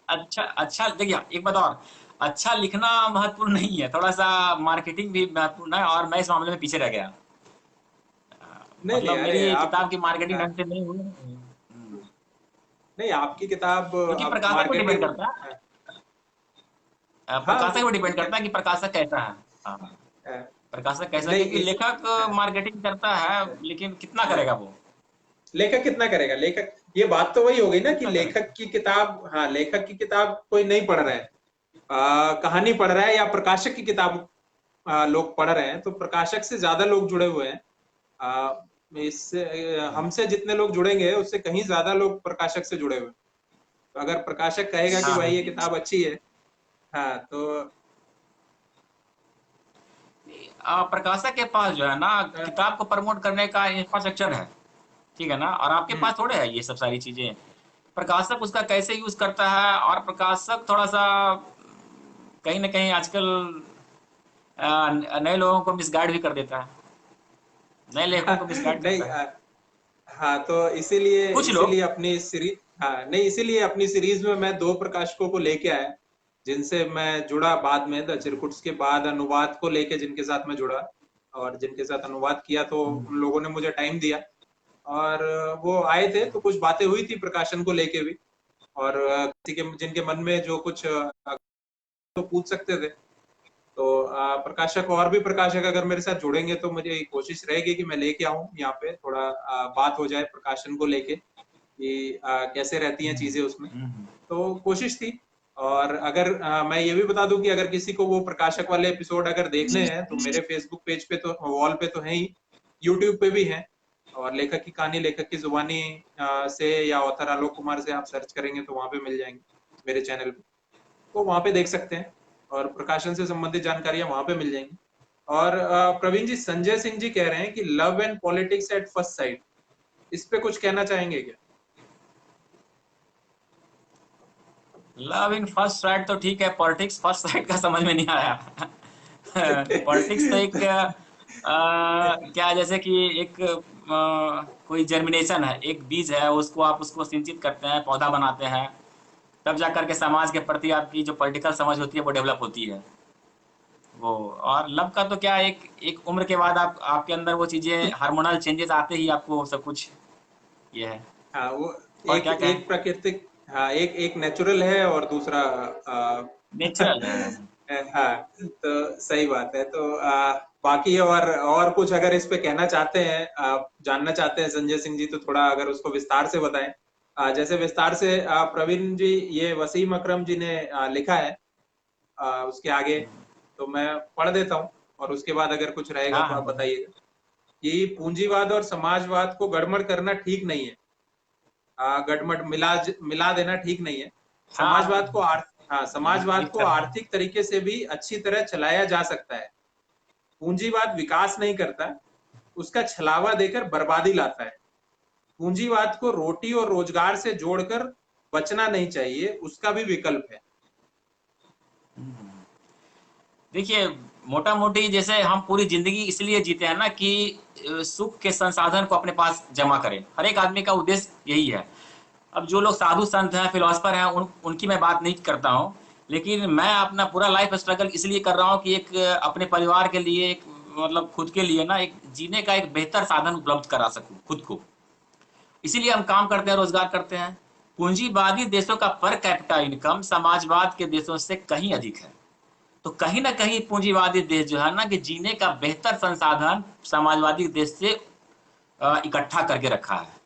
S2: अच्छा अच्छा देखिए, एक बात और, अच्छा लिखना महत्वपूर्ण नहीं है, थोड़ा सा मार्केटिंग भी महत्वपूर्ण है, और मैं इस मामले में पीछे रह गया।
S1: नहीं नहीं,
S2: मतलब
S1: अरे
S2: मेरी
S1: आप,
S2: किताब की मार्केटिंग
S1: हाँ,
S2: ढंग से नहीं हुई।
S1: नहीं, आपकी किताब
S2: क्योंकि
S1: अब
S2: प्रकाशक पर डिपेंड
S1: मार्केटिंग,
S2: करता है,
S1: हाँ, हाँ,
S2: प्रकाशक पर डिपेंड
S1: ठीक है,
S2: करता है कि प्रकाशक कैसा है। हाँ,
S1: अ,
S2: प्रकाशक कैसा,
S1: नहीं
S2: क्योंकि
S1: इस,
S2: लेखक
S1: हाँ,
S2: मार्केटिंग करता है,
S1: हाँ,
S2: लेकिन कितना
S1: हाँ,
S2: करेगा वो?
S1: लेखक कितना करेगा? लेखक, ये बात तो वही हो गई ना कि
S2: कितना करेगा?
S1: लेखक की किताब, हाँ, लेखक की किताब कोई नहीं पढ़ रहा है। कहानी पढ़ रहा है या प्रकाशक की किताब लोग पढ़ रहे हैं, तो प्रकाशक से ज्यादा लोग जुड़े हुए हैं। इससे हमसे जितने लोग जुड़ेंगे उससे कहीं ज्यादा लोग प्रकाशक से जुड़े हुए हैं। तो अगर प्रकाशक कहेगा कि
S2: हाँ
S1: भाई ये
S2: भाई,
S1: किताब अच्छी है, हाँ तो
S2: प्रकाशक के पास जो है ना किताब को प्रमोट करने का इंफ्रास्ट्रक्चर है, ठीक है ना, और आपके
S1: हम्म,
S2: पास थोड़े है ये सब सारी चीजें। प्रकाशक उसका कैसे यूज करता है, और प्रकाशक थोड़ा सा कहीं ना कहीं आजकल नए लोगों को मिसगाइड भी कर देता है, नए लेखकों को मिसगाइड
S1: नहीं,
S2: करता है
S1: हाँ तो इसीलिए
S2: कुछ लोग।
S1: इसीलिए अपनी सीरीज, हाँ नहीं, इसीलिए अपनी सीरीज में मैं दो प्रकाशकों को लेके आया, जिनसे मैं जुड़ा बाद में, द चिरकुट्स के बाद अनुवाद को लेके जिनके साथ मैं जुड़ा और जिनके साथ अनुवाद किया, तो उन लोगों ने मुझे टाइम दिया और वो आए थे, तो कुछ बातें हुई थी प्रकाशन को लेके भी। और किसी के जिनके मन में जो कुछ तो पूछ सकते थे। तो प्रकाशक और भी प्रकाशक अगर मेरे साथ जुड़ेंगे तो मुझे कोशिश रहेगी कि मैं लेके आऊं यहाँ पे, थोड़ा बात हो जाए प्रकाशन को लेके कि कैसे रहती हैं चीजें उसमें। तो कोशिश थी। और अगर मैं ये भी बता दूं कि अगर किसी को वो प्रकाशक वाले एपिसोड अगर देखने हैं तो मेरे फेसबुक पेज पे तो, वॉल पे तो है ही, यूट्यूब पे भी है। और लेखक की कहानी लेखक की जुबानी से या ऑथर आलोक कुमार से आप सर्च करेंगे तो वहां पे मिल जाएंगे मेरे चैनल पे, तो वहां पे देख सकते हैं। और प्रकाशन से संबंधित जानकारियां वहां पे मिल जाएंगी। और प्रवीण जी, संजय सिंह जी कह रहे हैं कि love and politics at first sight, इस पे कुछ कहना चाहेंगे क्या?
S2: लव इन फर्स्ट साइड तो ठीक है, पॉलिटिक्स फर्स्ट साइड का समझ में नहीं आया। पॉलिटिक्स तो एक क्या, जैसे कि एक कोई जर्मिनेशन है, एक बीज है, उसको आप उसको सिंचित करते हैं, पौधा बनाते हैं, तब जा करके समाज के प्रति आपकी जो पॉलिटिकल समझ होती है वो डेवलप होती है। वो, और लव का तो क्या, एक एक उम्र के बाद आप आपके अंदर वो चीजें, हार्मोनल चेंजेस आते ही आपको सब कुछ ये है।
S1: हाँ वो
S2: और
S1: एक
S2: क्या कहें,
S1: एक प्राकृतिक, हाँ एक एक नेचुरल है और दूसरा
S2: नेचुरल है।
S1: हाँ, तो सही बात है। तो बाकी और कुछ अगर इस पे कहना चाहते हैं, जानना चाहते हैं संजय सिंह जी, तो थोड़ा अगर उसको विस्तार से बताएं। जैसे विस्तार से प्रवीण जी, ये वसीम अकरम जी ने लिखा है उसके आगे, तो मैं पढ़ देता हूँ और उसके बाद अगर कुछ रहेगा
S2: हाँ
S1: तो
S2: हाँ
S1: आप
S2: बोलिए।
S1: बताइएगा कि पूंजीवाद और समाजवाद को गड़बड़ करना ठीक नहीं है। गड़मड़ मिला देना ठीक नहीं है।
S2: हाँ
S1: समाजवाद को हाँ, समाजवाद
S2: मिक्स
S1: को
S2: करना।
S1: आर्थिक तरीके से भी अच्छी तरह चलाया जा सकता है। पूंजीवाद विकास नहीं करता, उसका छलावा देकर बर्बादी लाता है। पूंजीवाद को रोटी और रोजगार से जोड़कर बचना नहीं चाहिए, उसका भी विकल्प है।
S2: देखिए, मोटा मोटी जैसे हम पूरी जिंदगी इसलिए जीते हैं ना कि सुख के संसाधन को अपने पास जमा करें, हर एक आदमी का उद्देश्य यही है। अब जो लोग साधु संत हैं, फिलोसफर हैं, उनकी मैं बात नहीं करता हूँ, लेकिन मैं अपना पूरा लाइफ स्ट्रगल इसलिए कर रहा हूँ कि एक अपने परिवार के लिए, एक मतलब खुद के लिए ना, एक जीने का एक बेहतर साधन उपलब्ध करा सकूं खुद को। इसीलिए हम काम करते हैं, रोजगार करते हैं। पूंजीवादी देशों का पर कैपिटा इनकम समाजवाद के देशों से कहीं अधिक है। तो कहीं ना कहीं पूंजीवादी देश जो है ना, कि जीने का बेहतर संसाधन समाजवादी देश से इकट्ठा करके रखा है।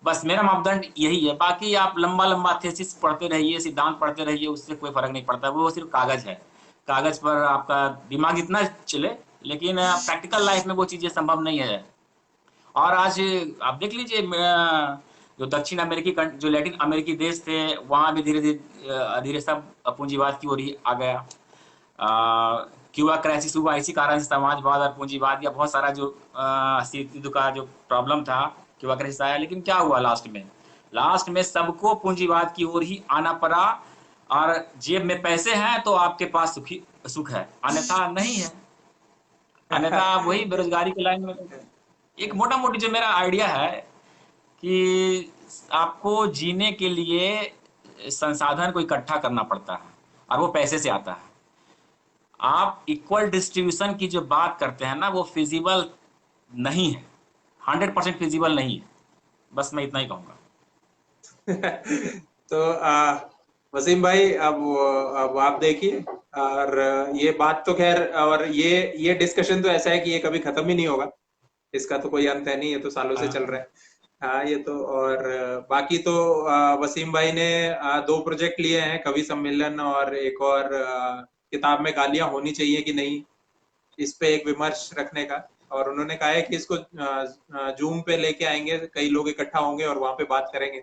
S2: बस मेरा मापदंड यही है। बाकी आप लंबा लंबा थेसिस पढ़ते रहिए, सिद्धांत पढ़ते रहिए, उससे कोई फर्क नहीं पड़ता, वो सिर्फ कागज है। कागज पर आपका दिमाग इतना चले, लेकिन प्रैक्टिकल लाइफ में वो चीजें संभव नहीं है। और आज आप देख लीजिए, जो दक्षिण अमेरिकी जो लैटिन अमेरिकी देश थे, वहां भी धीरे धीरे धीरे सब पूंजीवाद की ओर ही आ गया। क्यूबा क्राइसिस हुआ इसी कारण से, समाजवाद और पूंजीवाद या बहुत सारा जो अस्सी का जो प्रॉब्लम था, क्यूबा क्राइसिस आया। लेकिन क्या हुआ लास्ट में सबको पूंजीवाद की ओर ही आना पड़ा। और जेब में पैसे हैं तो आपके पास सुख है, अन्यथा नहीं है। अन्यथा आप वही बेरोजगारी के लाइन में। एक मोटा मोटी जो मेरा आइडिया है कि आपको जीने के लिए संसाधन को इकट्ठा करना पड़ता है, और वो पैसे से आता है। आप इक्वल डिस्ट्रीब्यूशन की जो बात करते हैं ना, वो फिजिबल नहीं है, 100% फिजिबल नहीं है। बस मैं इतना ही कहूंगा।
S1: तो वसीम भाई, अब आप देखिए। और ये बात तो खैर, और ये डिस्कशन तो ऐसा है कि ये कभी खत्म ही नहीं होगा, इसका तो कोई अंत है नहीं, ये तो सालों से चल रहा है। हाँ ये तो। और बाकी तो वसीम भाई ने दो प्रोजेक्ट लिए हैं, कवि सम्मेलन और एक और किताब में गालियां होनी चाहिए कि नहीं, इस पे एक विमर्श रखने का। और उन्होंने कहा है कि इसको जूम पे लेके आएंगे, कई लोग इकट्ठा होंगे और वहां पे बात करेंगे।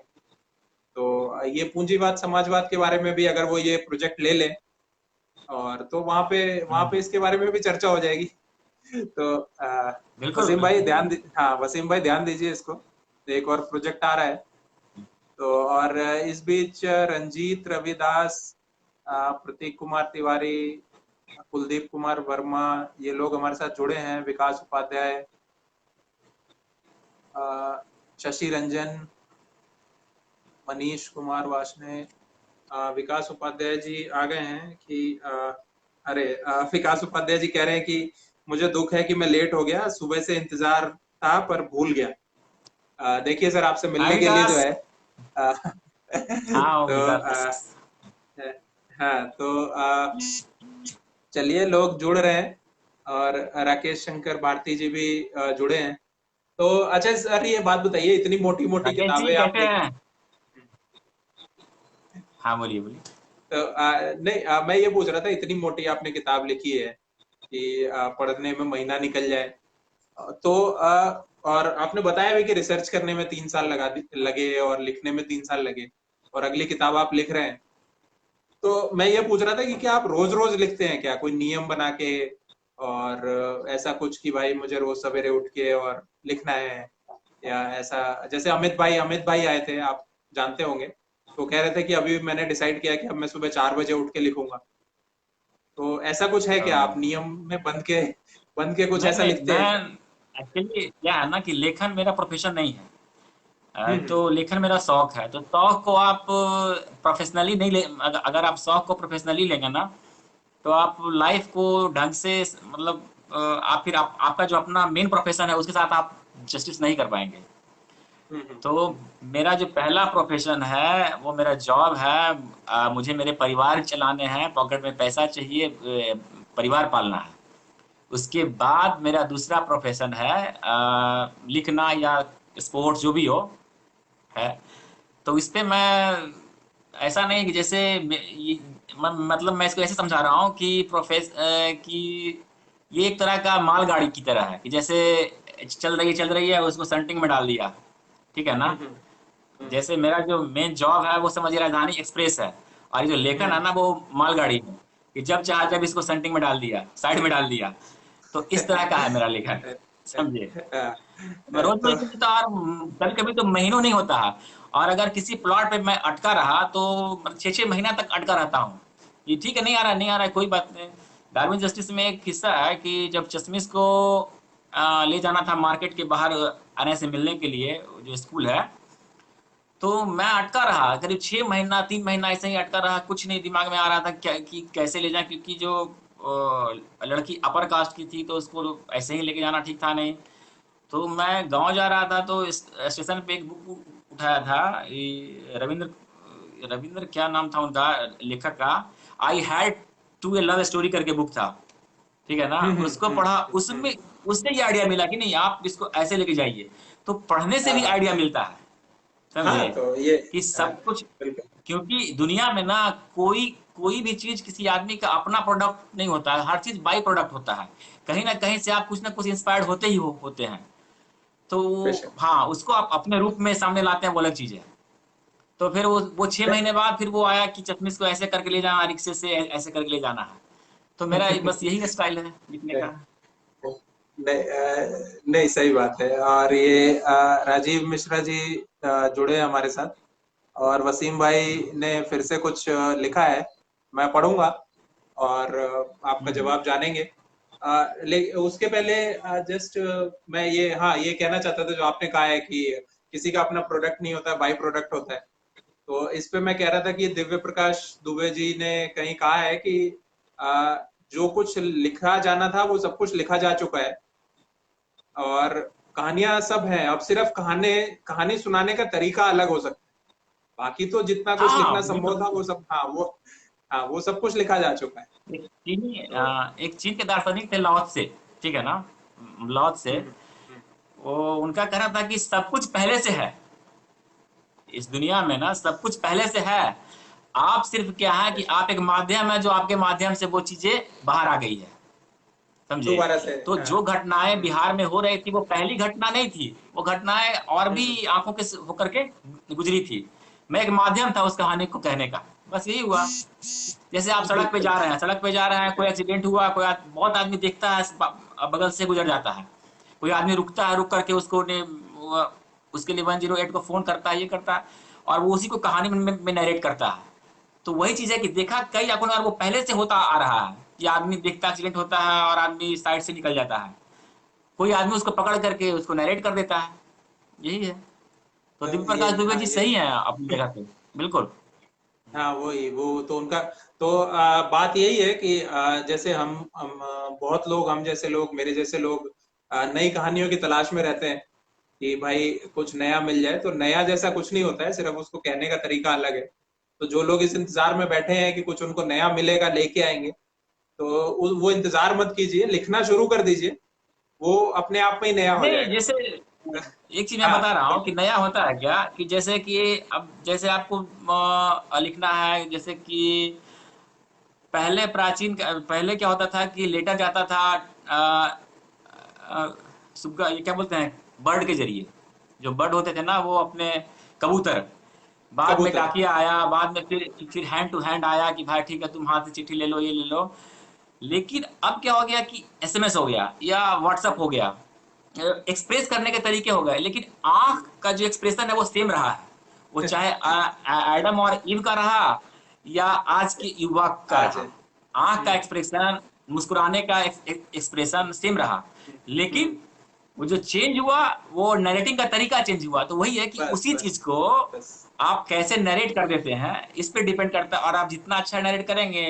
S1: तो ये पूंजीवाद समाजवाद के बारे में भी अगर वो ये प्रोजेक्ट ले ले, और तो वहां पे इसके बारे में भी चर्चा हो जाएगी। तो
S2: बिल्कुल
S1: वसीम भाई
S2: बिल्कुल।
S1: हाँ वसीम भाई ध्यान दीजिए इसको, एक और प्रोजेक्ट आ रहा है। तो और इस बीच रंजीत रविदास, प्रतीक कुमार तिवारी, कुलदीप कुमार वर्मा, ये लोग हमारे साथ जुड़े हैं, विकास उपाध्याय, अ, शशि रंजन, मनीष कुमार वाशने, विकास उपाध्याय जी आ गए हैं कि अरे विकास उपाध्याय जी कह रहे हैं कि मुझे दुख है कि मैं लेट हो गया, सुबह से इंतजार था पर भूल गया। देखिए सर, आपसे
S2: हाँ
S1: मिलने के लिए जो
S2: विकास।
S1: है अ,
S2: हाँ
S1: तो
S2: विकास।
S1: हाँ तो चलिए, लोग जुड़ रहे हैं। और राकेश शंकर भारती जी भी जुड़े हैं। तो अच्छा सर, ये बात बताइए, इतनी मोटी मोटी
S2: राकेश जी
S1: किताबें आप
S2: कैसे
S1: लिख।
S2: हैं? हाँ बोलिए बोलिए।
S1: तो नहीं, मैं ये पूछ रहा था, इतनी मोटी आपने किताब लिखी है कि पढ़ने में महीना निकल जाए। तो और आपने बताया भी कि रिसर्च करने में 3 साल लगे और लिखने में 3 साल लगे, और अगली किताब आप लिख रहे हैं। तो मैं ये पूछ रहा था कि क्या आप रोज रोज लिखते हैं क्या, कोई नियम बना के, और ऐसा कुछ कि भाई मुझे रोज सवेरे उठ के और लिखना है, या ऐसा। जैसे अमित भाई आए थे, आप जानते होंगे, तो कह रहे थे कि अभी मैंने डिसाइड किया कि अब मैं सुबह 4 बजे उठ के लिखूंगा। तो ऐसा कुछ है क्या, आप नियम में बंद के कुछ
S2: नहीं
S1: ऐसा
S2: नहीं,
S1: लिखते हैं क्या?
S2: मैं एक्चुअली क्या है ना कि लेखन मेरा प्रोफेशन नहीं है।
S1: हम्म
S2: तो लेखन मेरा शौक है। तो शौक को आप प्रोफेशनली नहीं ले, अगर आप शौक को प्रोफेशनली लेंगे ना, तो आप लाइफ को ढंग से मतलब आप फिर आपका जो अपना मेन प्रोफेशन है उसके साथ आप जस्टिस नहीं कर पाएंगे।
S1: हम्म
S2: तो मेरा जो पहला प्रोफेशन है वो मेरा जॉब है। मुझे मेरे परिवार चलाने हैं, पॉकेट में पैसा चाहिए, परिवार पालना है। उसके बाद मेरा दूसरा प्रोफेशन है लिखना या स्पोर्ट्स जो भी हो है। तो इस पे मैं ऐसा नहीं कि जैसे मतलब मैं इसको ऐसे समझा रहा हूँ कि कि ये एक तरह का मालगाड़ी की तरह है कि जैसे चल रही है उसको सेंटिंग में डाल दिया, ठीक है ना।
S1: हम्म हम्म हम्म
S2: जैसे मेरा जो मेन जॉब है वो समझिए राजधानी एक्सप्रेस है, और ये जो लेखन है
S1: हम्म
S2: ना वो मालगाड़ी है कि जब चाहा जब इसको सेंटिंग में डाल दिया, साइड में डाल दिया। तो इस तरह का है मेरा लेखन, समझिए। मैं रोज
S1: तो
S2: रोज तो और कभी कभी तो महीनों नहीं होता है। और अगर किसी प्लॉट पे मैं अटका रहा तो 6 6 महीना तक अटका रहता हूँ। ये ठीक है, नहीं आ रहा है, नहीं आ रहा है, कोई बात नहीं। डार्विन जस्टिस में एक किस्सा है कि जब चश्मिश को ले जाना था मार्केट के बाहर आने से मिलने के लिए, जो स्कूल है, तो मैं अटका रहा करीब 6 महीना 3 महीना ऐसे ही अटका रहा। कुछ नहीं दिमाग में आ रहा था क्या कि कैसे ले जाएं, क्योंकि जो लड़की अपर कास्ट की थी तो उसको ऐसे ही लेके जाना ठीक था नहीं। तो मैं गांव जा रहा था तो स्टेशन पे एक बुक उठाया था, ये रविंद्र रविंद्र क्या नाम था उनका, लेखक का। I had to a love story करके बुक था, ठीक है ना। उसको पढ़ा, उसमें उससे ये आइडिया मिला कि नहीं आप इसको ऐसे लेके जाइए। तो पढ़ने से भी
S1: हाँ
S2: आइडिया मिलता है,
S1: हाँ,
S2: समझे,
S1: तो ये
S2: कि
S1: हाँ,
S2: सब कुछ।
S1: बिल्कुल।
S2: क्योंकि दुनिया में ना कोई कोई भी चीज किसी आदमी का अपना प्रोडक्ट नहीं होता है, हर चीज बाई प्रोडक्ट होता है। कहीं ना कहीं से आप कुछ ना कुछ इंस्पायर्ड होते ही होते हैं। तो
S1: बेशक।
S2: हाँ, उसको आप अपने रूप में सामने लाते हैं, वो अलग चीज है। तो फिर वो 6 महीने बाद फिर वो आया कि चटनीस को ऐसे करके ले जाना, रिक्शे से ऐसे करके ले जाना है। तो मेरा बस यही स्टाइल है लिखने का।
S1: नहीं, नहीं, सही बात है। और ये राजीव मिश्रा जी जुड़े हैं हमारे साथ, और वसीम भाई ने फिर से कुछ लिखा है, मैं पढ़ूंगा और आपका
S2: हम्म।
S1: जवाब जानेंगे। उसके पहले जस्ट मैं ये, हाँ, ये कहना चाहता था, जो आपने कहा है कि किसी का अपना प्रोडक्ट नहीं होता, बाई प्रोडक्ट होता है। तो इस पे मैं कह रहा था कि दिव्य प्रकाश दुबे जी ने कहीं कहा है कि अ, जो कुछ लिखा जाना था वो सब कुछ लिखा जा चुका है, और कहानियां सब हैं, अब सिर्फ कहानी सुनाने का तरीका अलग हो सकता है। बाकी तो जितना
S2: हाँ
S1: कुछ
S2: हाँ
S1: लिखना
S2: बिल्कुल
S1: संभव था वो
S2: बिल्कुल।
S1: सब, हाँ वो सब कुछ लिखा जा चुका है। तो
S2: एक चीन के दार्शनिक थे लाओत्से, ठीक है ना, लाओत्से।
S1: हम्म हम्म
S2: वो उनका कहना था कि सब कुछ पहले से है इस दुनिया में ना, सब कुछ पहले से है। आप सिर्फ क्या है कि आप एक माध्यम है, जो आपके माध्यम से वो चीजें बाहर आ गई है, समझे।
S1: दोबारा से।
S2: तो
S1: हाँ।
S2: जो घटनाएं बिहार में हो रही थी वो पहली घटना नहीं थी, वो घटनाएं और
S1: हम्म।
S2: भी आंखों के होकर के गुजरी थी। मैं एक माध्यम था उस कहानी को कहने का, बस यही हुआ। जैसे आप सड़क पे
S1: बिल्कुल।
S2: जा रहे हैं, सड़क पे जा रहे हैं, कोई एक्सीडेंट हुआ, कोई बहुत आदमी देखता है, बगल से गुजर जाता है। कोई आदमी रुकता है, रुक करके उसके लिए 108 को फोन करता है, ये करता है, और वो उसी को कहानी में नरेट करता है। तो वही चीज है कि देखा कई आंखों ने, और वो पहले से होता आ रहा है कि आदमी देखता, एक्सीडेंट होता है और आदमी साइड से निकल जाता है, कोई आदमी उसको पकड़ करके उसको नरेट कर देता है, यही है। तो
S1: तो
S2: दिव्य प्रकाश दुबे
S1: हाँ
S2: जी
S1: ये।
S2: सही है अपनी जगह पे, बिल्कुल।
S1: हाँ वही वो तो उनका। तो बात यही है कि जैसे हम बहुत लोग, हम जैसे लोग, मेरे जैसे लोग नई कहानियों की तलाश में रहते हैं कि भाई कुछ नया मिल जाए। तो नया जैसा कुछ नहीं होता है, सिर्फ उसको कहने का तरीका अलग है। तो जो लोग इस इंतजार में बैठे हैं कि कुछ उनको नया मिलेगा, लेके आएंगे, तो वो इंतजार मत कीजिए, लिखना शुरू कर दीजिए। वो अपने आप में ही नया हो
S2: नहीं,
S1: जाएगा।
S2: जैसे एक चीज मैं
S1: हाँ
S2: बता रहा हूँ कि
S1: बिल्कुल।
S2: नया होता है क्या, कि जैसे कि अब जैसे आपको लिखना है, जैसे कि पहले पहले क्या होता था कि लेटर जाता था सुग्गा, ये क्या बोलते हैं, बर्ड के जरिए। जो बर्ड होते थे ना, वो अपने कबूतर, बाद में
S1: कबूतर।
S2: डाकिया आया, बाद में फिर हैंड टू हैंड आया कि भाई ठीक है तुम हाथ से चिट्ठी ले लो, ये ले लो। लेकिन अब क्या हो गया कि एसएमएस हो गया या व्हाट्सएप हो गया, एक्सप्रेस करने के तरीके हो गए, लेकिन आंख का जो एक्सप्रेशन है वो सेम रहा है। वो चाहे एडम और ईव का रहा या आज के युवा का
S1: आज है।
S2: रहा, आंख का एक्सप्रेशन, मुस्कुराने का एक्सप्रेशन सेम रहा। लेकिन वो जो चेंज हुआ, वो नरेटिंग का तरीका चेंज हुआ। तो वही है कि
S1: बस
S2: उसी
S1: बस
S2: चीज को
S1: बस।
S2: आप कैसे नरेट कर देते हैं, इस पे डिपेंड करता है। और आप जितना अच्छा नरेट करेंगे,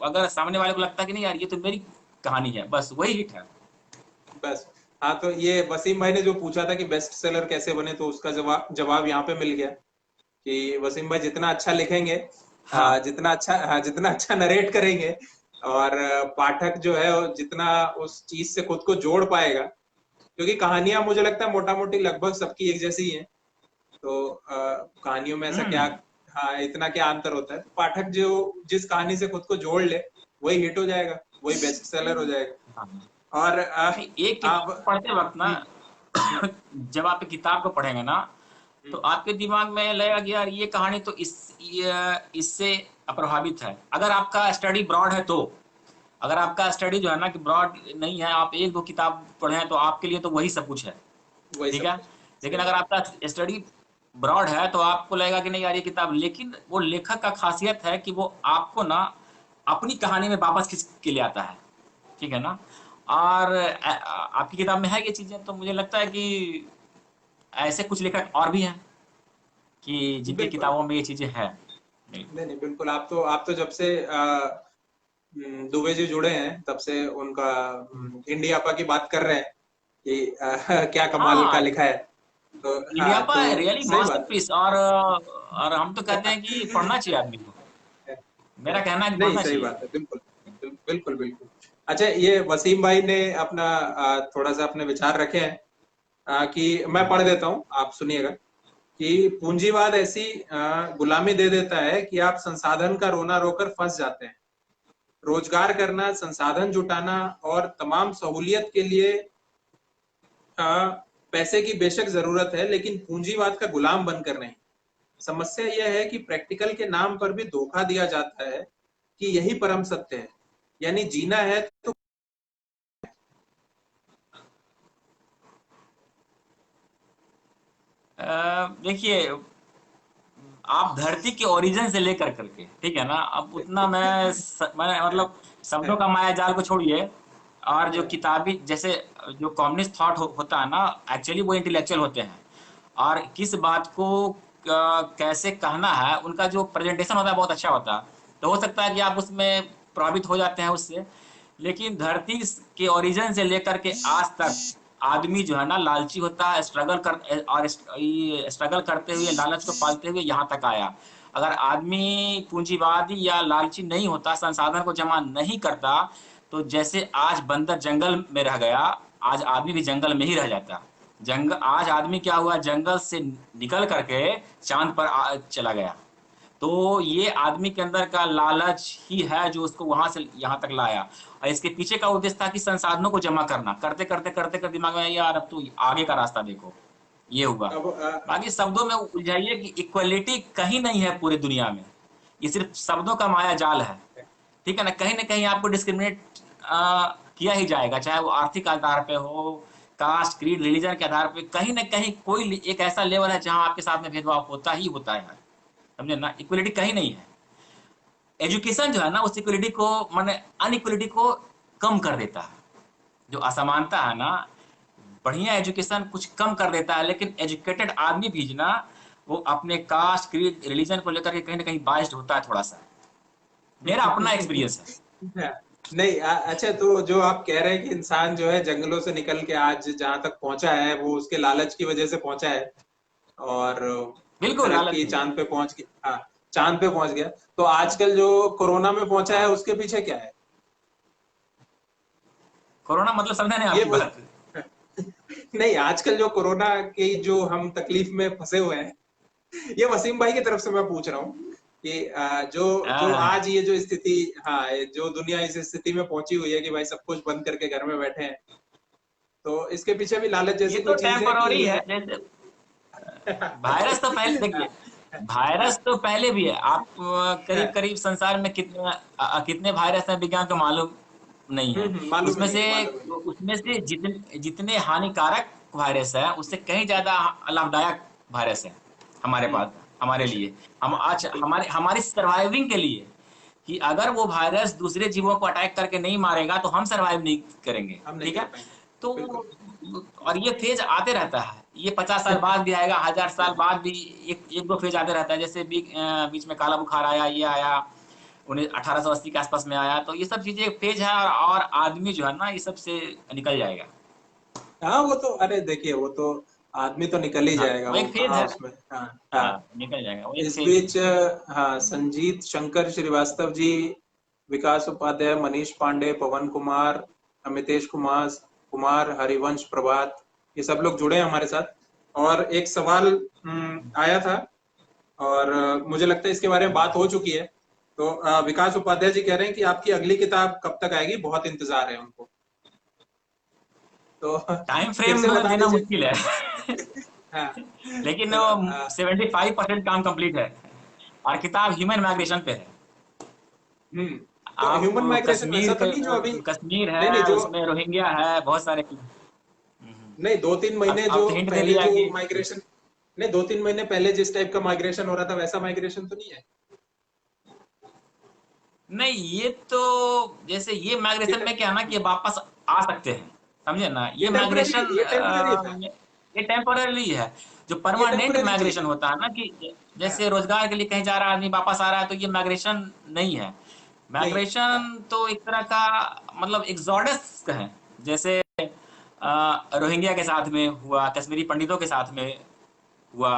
S2: अगर सामने वाले को लगता है कि नहीं यार ये तो मेरी कहानी है, बस वही हिट है।
S1: बस। हाँ तो ये वसीम भाई ने जो पूछा था कि बेस्ट सेलर कैसे बने, तो उसका जवाब जवाब यहाँ पे मिल गया कि वसीम भाई जितना अच्छा लिखेंगे,
S2: हाँ
S1: जितना अच्छा नरेट करेंगे, और पाठक जो है वो जितना उस चीज से खुद को जोड़ पाएगा, क्योंकि कहानियां मुझे लगता है मोटा मोटी लगभग सबकी एक जैसी ही हैं। तो कहानियों में ऐसा क्या,
S2: हम्म
S1: हाँ इतना क्या अंतर होता है। तो पाठक जो जिस कहानी से खुद को जोड़ ले, वही हिट हो जाएगा, वही बेस्ट सेलर हो जाएगा।
S2: हाँ।
S1: और
S2: नहीं, एक
S1: आप।
S2: किताब पढ़ते वक्त ना,
S1: हम्म। हम्म।
S2: जब आप एक किताब को पढ़ेंगे ना, तो
S1: हम्म।
S2: आपके दिमाग में लगेगा कि यार ये कहानी तो इससे प्रभावित है। अगर आपका स्टडी ब्रॉड है तो, अगर आपका स्टडी जो है ना कि ब्रॉड नहीं है, आप एक दो किताब पढ़े हैं, तो आपके लिए तो वही सब कुछ है,
S1: वही
S2: ठीक
S1: सब
S2: है।
S1: कुछ।
S2: लेकिन
S1: सही
S2: अगर
S1: बात।
S2: आपका स्टडी ब्रॉड है तो आपको लगेगा कि नहीं यार ये किताब, लेकिन वो लेखक का खासियत है कि वो आपको ना अपनी कहानी में वापस खींच के ले आता है, ठीक है ना। और आपकी किताब में है ये चीजें, तो मुझे लगता है कि ऐसे कुछ लेखक और भी हैं कि जिनके
S1: बिल्कुल।
S2: किताबों में ये चीजें हैं।
S1: नहीं नहीं बिल्कुल, आप तो जब से दुबे जी जुड़े हैं तब से उनका इंडिया पा की बात कर रहे हैं कि क्या कमाल का
S2: हाँ,
S1: लिखा है। तो हाँ
S2: इलियापा
S1: तो
S2: रियली
S1: सही बात
S2: मास्टरपीस। और हम तो कहते हैं कि पढ़ना चाहिए आदमी को,
S1: है।
S2: मेरा कहना है कि
S1: नहीं
S2: पढ़ना
S1: सही
S2: चाहिए।
S1: बात है, बिल्कुल बिल्कुल बिल्कुल। अच्छा, ये वसीम भाई ने अपना थोड़ा सा अपने विचार रखे हैं, कि मैं पढ़ देता हूँ, आप सुनिएगा। कि पूंजीवाद ऐसी गुलामी दे देता है कि आप संसाधन का रोना रोकर फंस जाते हैं। रोजगार करना, संसाधन जुटाना और तमाम सहूलियत के लिए पैसे की बेशक जरूरत है, लेकिन पूंजीवाद का गुलाम बनकर नहीं। समस्या यह है कि प्रैक्टिकल के नाम पर भी धोखा दिया जाता है कि यही परम सत्य है, यानी जीना है तो।
S2: देखिए, आप धरती के ओरिजिन से लेकर करके, ठीक है ना, अब उतना मैं मतलब शब्दों का माया जाल को छोड़िए। और जो किताबी जैसे जो कम्युनिस्ट थॉट होता है ना, एक्चुअली वो इंटेलेक्चुअल होते हैं, और किस बात को कैसे कहना है, उनका जो प्रेजेंटेशन होता है बहुत अच्छा होता है। तो हो सकता है कि आप उसमें प्रभावित हो जाते हैं उससे। लेकिन धरती के ओरिजिन से लेकर के आज तक आदमी जो है ना लालची होता है, स्ट्रगल करते हुए, लालच को पालते हुए यहाँ तक आया। अगर आदमी पूंजीवादी या लालची नहीं होता, संसाधन को जमा नहीं करता, तो जैसे आज बंदर जंगल में रह गया, आज आदमी भी जंगल में ही रह जाता। आज आदमी क्या हुआ, जंगल से निकल करके चांद पर चला गया। तो ये आदमी के अंदर का लालच ही है जो उसको वहां से यहाँ तक लाया। और इसके पीछे का उद्देश्य था कि संसाधनों को जमा करना, करते करते करते करते दिमाग में आया, यार अब तो आगे का रास्ता देखो, ये हुआ।
S1: अब
S2: बाकी शब्दों में उलझाइए कि इक्वलिटी कहीं नहीं है पूरी दुनिया में, ये सिर्फ शब्दों का माया जाल है। ठीक है ना कहीं आपको डिस्क्रिमिनेट किया ही जाएगा, चाहे वो आर्थिक आधार पे हो, कास्ट, क्रीड, रिलीजन के आधार पे, कहीं ना कहीं कोई एक ऐसा लेवल है जहां आपके साथ में भेदभाव होता ही होता है। समझे ना, इक्वलिटी कहीं नहीं है। एजुकेशन जो है ना उस इक्वलिटी को, माने अनइक्वलिटी को कम कर देता है। जो असमानता है ना, बढ़िया एजुकेशन कुछ कम कर देता है, लेकिन एजुकेटेड आदमी भी ना वो अपने कास्ट, क्रीड, रिलीजन को लेकर के कहीं ना कहीं बाइस्ड होता है थोड़ा सा। मेरा अपना एक्सपीरियंस है।
S1: नहीं अच्छा, तो जो आप कह रहे हैं कि इंसान जो है जंगलों से निकल के आज जहां तक पहुंचा है वो उसके लालच की वजह से पहुंचा है, और
S2: बिल्कुल लालच
S1: तरक्की
S2: नहीं है।
S1: चांद पे पहुंच गया। हाँ, चांद पे पहुंच गया। तो आजकल जो कोरोना में पहुंचा है
S2: हाँ,
S1: उसके पीछे क्या है?
S2: कोरोना मतलब समझा नहीं
S1: ये
S2: आपकी
S1: वो
S2: बात।
S1: नहीं, आजकल जो कोरोना की जो हम तकलीफ में फंसे हुए हैं, ये वसीम भाई की तरफ से मैं पूछ रहा हूँ कि जो जो
S2: हाँ,
S1: आज ये जो स्थिति, हाँ, ये जो दुनिया इस स्थिति में पहुंची हुई है कि भाई सब कुछ बंद करके घर में बैठे हैं, तो इसके पीछे भी लालच
S2: ये
S1: जैसी
S2: तो
S1: कोई चीज है कि?
S2: टेम्पररी है। जैसे वायरस तो पहले देखिए, वायरस तो पहले भी है। आप करीब करीब संसार में कितने वायरस हैं विज्ञान को मालूम नहीं है।
S1: मालूम
S2: उसमें
S1: नहीं
S2: से
S1: है, मालूम नहीं
S2: उसमें से जितने जितने हानिकारक वायरस है उससे कहीं ज्यादा लाभदायक वायरस है हमारे
S1: है।
S2: पास, हमारे
S1: बेशक।
S2: लिए। हम आज
S1: बिल्कुल।
S2: हमारे हमारी सर्वाइविंग के लिए, कि अगर वो वायरस दूसरे जीवों को अटैक करके नहीं मारेगा तो हम सरवाइव नहीं करेंगे।
S1: हम नहीं
S2: ठीक
S1: कर
S2: है।
S1: पाएंगे।
S2: तो
S1: बिल्कुल।
S2: और ये फेज आते रहता है, ये 50 साल बाद भी आएगा, 1000 साल बाद भी एक एक दो फेज आते रहता है। जैसे बीच में काला बुखार आया, ये आया 1880 के आसपास में आया। तो ये सब चीजें एक फेज है, और आदमी जो है ना ये सब से निकल जाएगा।
S1: हाँ, वो तो अरे देखिए, वो तो आदमी तो निकल ही
S2: हाँ,
S1: जाएगा,
S2: वो
S1: वो
S2: एक फेज
S1: कहाँ
S2: है।
S1: उसमें। हाँ। हाँ।
S2: हाँ, निकल जाएगा, वो एक
S1: इस
S2: फेज है।
S1: बीच हाँ, संजीत शंकर श्रीवास्तव जी, विकास उपाध्याय, मनीष पांडे, पवन कुमार, अमितेश कुमार कुमार, हरिवंश प्रभात, ये सब लोग जुड़े हैं हमारे साथ। और एक सवाल आया था, और मुझे लगता है इसके बारे में बात हो चुकी है। तो विकास उपाध्याय जी कह रहे हैं कि आपकी अगली किताब कब तक आएगी, बहुत इंतजार है उनको। तो
S2: टाइम
S1: फिर
S2: फ्रेम
S1: से बता
S2: देना
S1: दीजिए।
S2: मुश्किल है।
S1: हाँ।
S2: लेकिन
S1: तो
S2: 75% काम कंप्लीट है, और किताब ह्यूमन माइग्रेशन पे है।
S1: तो
S2: आप
S1: ह्यूमन माइग्रेशन
S2: कश्मीर
S1: वैसा तो
S2: के,
S1: नहीं जो अभी?
S2: कश्मीर
S1: नहीं नहीं,
S2: है
S1: जो
S2: उसमें रोहिंग्या है, बहुत सारे।
S1: नहीं, 2-3 महीने
S2: अब
S1: जो
S2: तो हिंट दे
S1: पहले
S2: दिया
S1: जो
S2: कि
S1: माइग्रेशन, नहीं 2-3 महीने पहले जिस टाइप का माइग्रेशन हो रहा था वैसा माइग्रेशन तो नहीं है?
S2: नहीं, ये तो जैसे ये
S1: ये
S2: माइग्रेशन
S1: टे-
S2: में क्या है ना कि वापस आ सकते हैं। समझे ना,
S1: ये
S2: ये
S1: टेम्पररी,
S2: माइग्रेशन
S1: ये टेम्पररी था।
S2: ये टेम्पररी है। जो
S1: ये
S2: परमानेंट
S1: टेम्पररी चीज
S2: माइग्रेशन
S1: है।
S2: होता है ना, कि
S1: हाँ।
S2: जैसे रोजगार के लिए कहीं जा रहा है आदमी, वापस आ रहा है, तो ये माइग्रेशन नहीं है।
S1: नहीं है। हाँ।
S2: माइग्रेशन तो एक तरह का मतलब एक्सोडस है। जैसे रोहिंग्या के साथ में हुआ, कश्मीरी पंडितों के साथ में हुआ।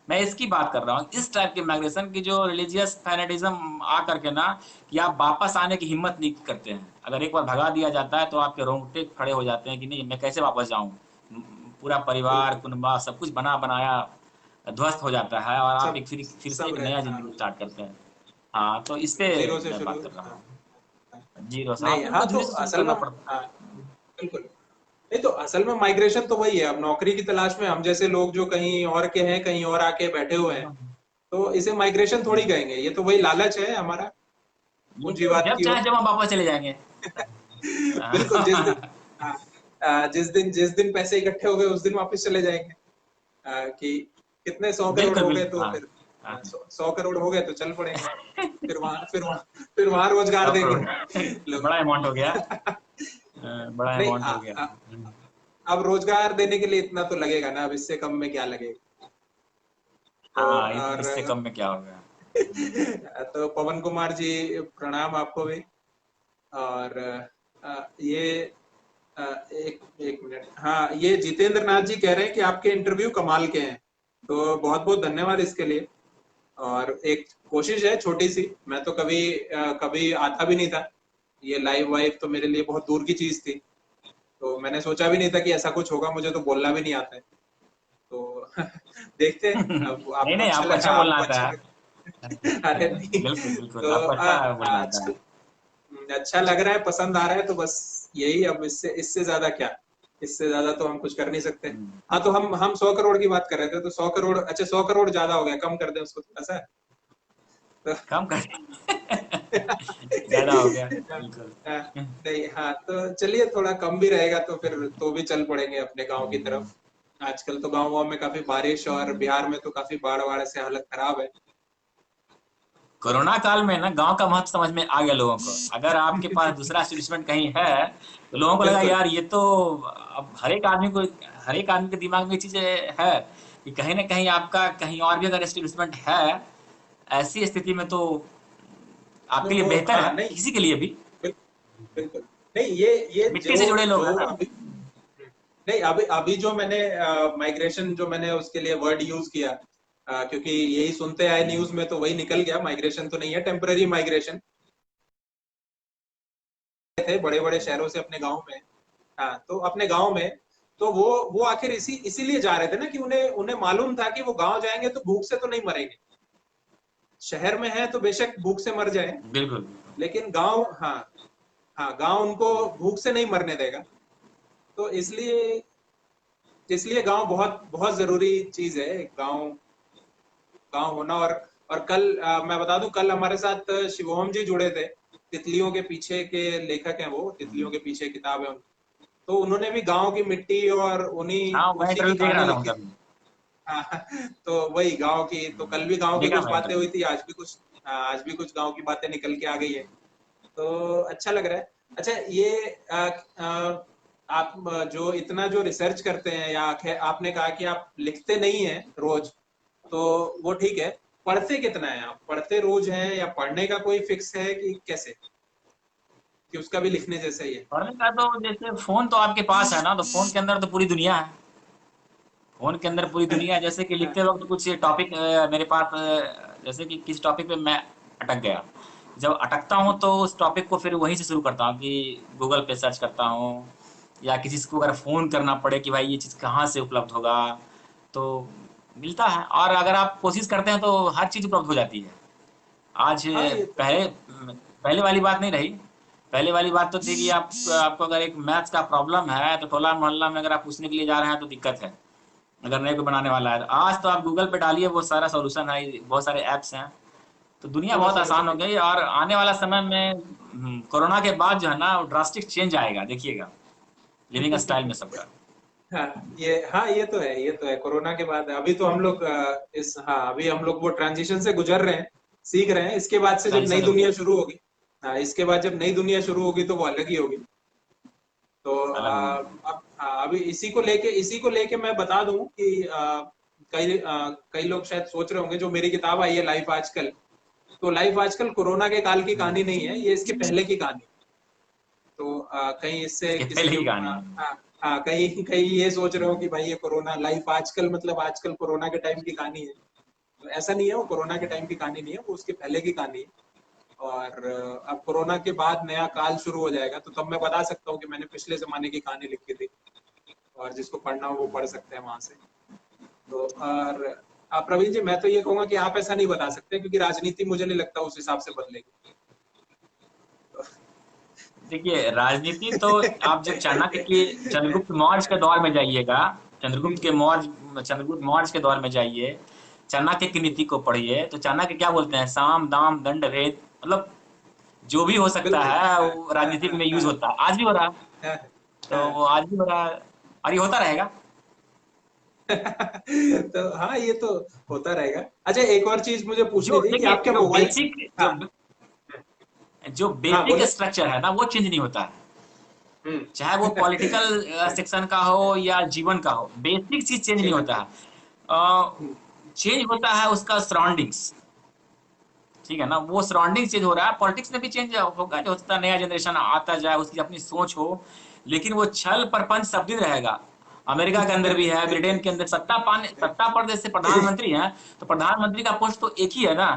S2: मैं इसकी बात कर रहा हूँ, इस टाइप के माइग्रेशन की जो रिलीजियस फैनेटिज्म आ करके ना, कि आप वापस आने की हिम्मत नहीं करते हैं। अगर एक बार भगा दिया जाता है तो आपके रोंगटे खड़े हो जाते हैं कि नहीं, मैं कैसे वापस जाऊं। पूरा परिवार,
S1: बिल्कुल।
S2: कुनबा, सब कुछ बना बनाया ध्वस्त हो जाता है, और आप
S1: सब
S2: एक फिर से
S1: सब
S2: एक नया
S1: रहता,
S2: जिंदगी
S1: हाँ।
S2: स्टार्ट करते हैं। हाँ, तो इस पे
S1: जीरो से
S2: मैं
S1: शुरू।
S2: बात कर रहा
S1: हाँ।
S2: हूँ। जीरो से हाँ,
S1: नहीं,
S2: तो
S1: हाँ,
S2: उनको
S1: तो
S2: धीरे से शुरू
S1: असल में,
S2: करना पड़ता
S1: हाँ, बिल्कुल। नहीं, तो असल में माइग्रेशन तो वही है, अब नौकरी की तलाश में हम जैसे लोग जो कहीं और के हैं, कहीं और आके बैठे हुए हैं,
S2: है।
S1: तो इसे माइग्रेशन थोड़ी कहेंगे, ये तो वही लालच है हमारा,
S2: ये तो
S1: पूंजीवाद
S2: जब
S1: की
S2: चाहे
S1: ओर।
S2: जब हम वापस चले जाएंगे।
S1: बिल्कुल, जिस दिन, हाँ, जिस दिन पैसे इकट्ठे हो गए उस दिन वापस चले जाएंगे। कि कितने 100 करोड़
S2: बिल्कुल
S1: हो गए
S2: बिल्कुल,
S1: तो
S2: हाँ
S1: फिर,
S2: हाँ।
S1: 100 करोड़ हो गए तो चल पड़ेंगे। फिर वहां रोजगार
S2: 100 करोड़,
S1: देंगे लोग।
S2: बड़ा अमाउंट हो गया। बड़ा
S1: नहीं,
S2: अमाउंट हो गया।
S1: अब रोजगार देने के लिए इतना तो लगेगा ना, अब इससे कम में क्या लगेगा? तो
S2: हाँ,
S1: और
S2: इससे कम में क्या होगा।
S1: तो पवन कुमार जी, प्रणाम आपको भी। और ये एक एक मिनट, हाँ, ये जितेंद्र नाथ जी कह रहे हैं कि आपके इंटरव्यू कमाल के हैं, तो बहुत बहुत धन्यवाद इसके लिए। और एक कोशिश है छोटी सी, मैं तो कभी कभी आता भी नहीं था, ये लाइव वाइव तो मेरे लिए बहुत दूर की चीज थी। तो मैंने सोचा भी नहीं था कि ऐसा कुछ होगा, मुझे तो बोलना भी नहीं आता है। तो देखते हैं, अब
S2: नहीं नहीं, आपको अच्छा बोलना
S1: आपको
S2: आता
S1: अच्छा
S2: है।
S1: लगा। अरे नहीं,
S2: बिल्कुल बिल्कुल,
S1: तो
S2: आपको अच्छा बोलना आता
S1: अच्छा,
S2: है।
S1: अच्छा लग रहा है, पसंद आ रहा है, तो बस यही। अब इससे इससे ज्यादा क्या, इससे ज्यादा तो हम कुछ कर नहीं सकते।
S2: हम्म,
S1: हाँ, तो हम 100 करोड़ की बात कर रहे थे, तो 100 करोड़, अच्छा 100 करोड़ ज्यादा हो गया, कम कर दें उसको थोड़ा सा। तो
S2: कम कर। ज्यादा हो गया, बिल्कुल।
S1: नहीं, हाँ तो चलिए, थोड़ा कम भी रहेगा तो फिर तो भी चल पड़ेंगे अपने गांव की
S2: हम्म,
S1: तरफ। आजकल तो गांव में काफी बारिश, और बिहार में तो काफी बाढ़ वाढ़ से हालत खराब है।
S2: कोरोना काल में ना गांव का महत्व समझ में आ गया लोगों को। अगर आपके पास दूसरा एस्टेब्लिशमेंट कहीं है तो लोगों को लगा
S1: बिल्कुल।
S2: यार ये तो, अब हर एक आदमी के दिमाग में ये चीजें है कि कहीं ना कहीं आपका कहीं और भी अगर एस्टेब्लिशमेंट है, ऐसी स्थिति में तो
S1: तो
S2: आपके लिए
S1: वो,
S2: बेहतर
S1: हाँ
S2: है,
S1: नहीं,
S2: किसी के लिए भी।
S1: बिल्कुल। नहीं, ये
S2: मिट्टी
S1: जो
S2: से जुड़े लोग
S1: जो
S2: हैं ना।
S1: अभी, नहीं, अभी अभी जो मैंने माइग्रेशन, जो मैंने उसके लिए वर्ड यूज किया, क्योंकि यही सुनते आए न्यूज में, तो वही निकल गया। माइग्रेशन तो नहीं है, टेम्पररी माइग्रेशन थे बड़े बड़े शहरों से अपने गांव में। हाँ, तो अपने गांव में, तो वो आखिर इसीलिए जा रहे थे ना, कि उन्हें उन्हें मालूम था कि वो गांव जाएंगे तो भूख से तो नहीं मरेंगे। शहर में है तो बेशक भूख से मर जाए,
S2: बिल्कुल।
S1: लेकिन गांव, हाँ, हाँ, गांव उनको भूख से नहीं मरने देगा। तो इसलिए इसलिए गांव बहुत बहुत जरूरी चीज है, गांव, गांव होना। और कल, मैं बता दूं, कल हमारे साथ शिवोहम जी जुड़े थे। तितलियों के पीछे के लेखक हैं वो, तितलियों के पीछे किताब है उनकी। तो उन्होंने भी गांव की मिट्टी और उन्हीं
S2: हाँ, मैं
S1: उसी
S2: इंटरव्यू
S1: की
S2: देख
S1: कहानी
S2: रहा था
S1: लिखी
S2: उनका
S1: थी।
S2: भी।
S1: हाँ, तो वही गांव की, तो कल भी गांव की
S2: देखा
S1: कुछ
S2: मैं
S1: बातें
S2: इंटरव्यू।
S1: हुई थी, आज भी कुछ, हाँ, आज भी कुछ गांव की बातें निकल के आ गई है। तो अच्छा लग रहा है। अच्छा, ये आप जो इतना जो रिसर्च करते हैं, या आपने कहा कि आप लिखते नहीं हैं रोज, तो वो ठीक है। पढ़ते कितना है, आप पढ़ते रोज हैं, या पढ़ने का कोई फिक्स है कि कैसे, कि उसका भी लिखने जैसा ही है?
S2: पढ़ने का तो जैसे फोन तो आपके पास है ना, तो फोन के अंदर तो पूरी दुनिया है। फोन के अंदर पूरी दुनिया है, जैसे कि लिखते वक्त कुछ टॉपिक मेरे पास, जैसे कि किस टॉपिक पे मैं अटक गया, जब अटकता हूँ तो उस टॉपिक को फिर वहीं से शुरू करता हूँ कि गूगल पे सर्च करता हूँ, या किसी को अगर फ़ोन करना पड़े कि भाई ये चीज़ कहाँ से उपलब्ध होगा, तो मिलता है। और अगर आप कोशिश करते हैं तो हर चीज़ उपलब्ध हो जाती है आज।
S1: हाँ, ये तो है।
S2: पहले पहले वाली बात नहीं रही। पहले वाली बात तो थी कि आपको अगर एक मैथ्स का प्रॉब्लम है तो टोला मोहल्ला में अगर आप पूछने के लिए जा रहे हैं तो दिक्कत है, अगर नए कोई बनाने वाला है। आज तो आप गूगल पे डालिए, वो सारा सॉल्यूशन है, बहुत सारे ऐप्स हैं। तो दुनिया
S1: बहुत
S2: बहुत
S1: सारे
S2: आसान हो
S1: सॉल्यूशन।
S2: गई, और आने वाला समय में कोरोना के बाद जो है ना, ड्रास्टिक चेंज आएगा, देखिएगा लिविंग स्टाइल में सबका।
S1: हाँ, ये तो है, ये तो है। कोरोना के बाद अभी तो हम लोग हाँ, अभी हम लोग वो ट्रांजिशन से गुजर रहे हैं, सीख रहे हैं। इसके बाद से जब
S2: ट्रांजिशन
S1: नई
S2: से
S1: दुनिया
S2: गुजर
S1: शुरू होगी, हाँ, इसके बाद जब नई दुनिया शुरू होगी तो वो अलग ही होगी। तो
S2: अलग होगी।
S1: अब, हाँ, अभी इसी को लेके मैं बता दूं कि कई लोग शायद सोच रहे होंगे, जो मेरी किताब आई है लाइफ आजकल, तो लाइफ आजकल कोरोना के काल की कहानी नहीं है, ये इसके पहले की कहानी है। तो कहीं इससे
S2: इसके
S1: किसी
S2: पहले
S1: के,
S2: की कहानी है।
S1: हाँ, हाँ, कहीं कहीं ये सोच रहे हो कि भाई ये कोरोना लाइफ आजकल, मतलब आजकल कोरोना के टाइम की कहानी है। तो ऐसा नहीं है, वो कोरोना के टाइम की कहानी नहीं है, वो उसके पहले की कहानी है। और अब कोरोना के बाद नया काल शुरू हो जाएगा, तो तब मैं बता सकता हूँ कि मैंने पिछले जमाने की कहानी लिखी थी। और जिसको पढ़ना हो वो पढ़ सकते हैं वहां से। तो और आप प्रवीण जी, मैं तो ये कहूंगा कि आप ऐसा नहीं बता सकते, क्योंकि राजनीति मुझे नहीं लगता उस हिसाब से बदलेगी।
S2: देखिए राजनीति तो, आप जब चाणक्य के चंद्रगुप्त मौर्य के दौर में जाइएगा, चंद्रगुप्त मौर्य के दौर में जाइए, चाणक्य की नीति को पढ़िए, तो चाणक्य क्या बोलते हैं, साम दाम दंड भेद, मतलब जो भी हो सकता
S1: बिल्कुल।
S2: है
S1: हाँ,
S2: वो
S1: हाँ,
S2: राजनीति
S1: हाँ,
S2: में यूज
S1: हाँ,
S2: होता है, आज भी हो रहा है।
S1: हाँ,
S2: तो
S1: हाँ।
S2: वो आज भी हो रहा है, और ये होता रहेगा।
S1: तो हाँ, ये तो होता रहेगा। अच्छा, एक और चीज मुझे पूछनी
S2: जो
S1: थी कि
S2: देखिए,
S1: आप क्या मोबाइल, हाँ,
S2: जो
S1: हाँ,
S2: बेसिक
S1: बोले।
S2: स्ट्रक्चर है ना, वो चेंज नहीं होता है।
S1: हम्म।
S2: चाहे वो पॉलिटिकल सेक्शन का हो या जीवन का हो, बेसिक चीज चेंज नहीं
S1: जीवन
S2: होता
S1: का।
S2: है।
S1: हम्म।
S2: चेंज होता है उसका सराउंडिंग्स, ठीक है ना, वो सराउंडिंग चेंज हो रहा है। पॉलिटिक्स में भी चेंज होगा, जो होता है नया जनरेशन आता जाए, उसकी अपनी सोच हो, लेकिन वो छल प्रपंच सब दिन रहेगा। अमेरिका के अंदर भी है, ब्रिटेन के अंदर सत्ता पर जैसे प्रधानमंत्री है, तो प्रधानमंत्री का पोस्ट तो एक ही है ना,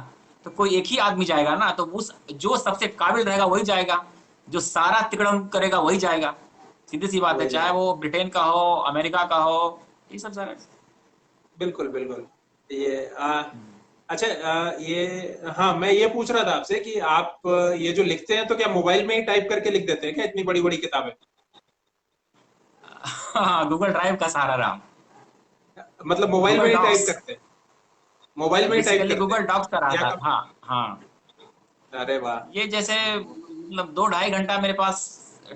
S2: तो कोई एक ही आदमी जाएगा ना, तो उस जो सबसे काबिल रहेगा वही जाएगा, जो सारा तिकड़म करेगा वही जाएगा। सीधी सी बात है,
S1: वही
S2: चाहे
S1: है।
S2: वो ब्रिटेन का हो, अमेरिका का हो, ये सब सारा।
S1: बिल्कुल बिल्कुल। ये अच्छा, ये, हाँ मैं ये पूछ रहा था आपसे कि आप ये जो लिखते हैं तो क्या मोबाइल में ही टाइप करके लिख देते हैं क्या इतनी बड़ी बड़ी किताबें?
S2: हाँ, गूगल ड्राइव का सहारा रहा।
S1: मतलब मोबाइल में
S2: गूगल
S1: ही टाइप
S2: डॉक्स,
S1: करते हैं? मोबाइल में ही टाइप
S2: बेसिकली
S1: करते
S2: गूगल
S1: हैं
S2: डॉक्स का रहा
S1: या
S2: था।
S1: कब?
S2: हाँ हाँ।
S1: अरे वाह।
S2: ये जैसे मतलब 2 ढाई घंटा मेरे पास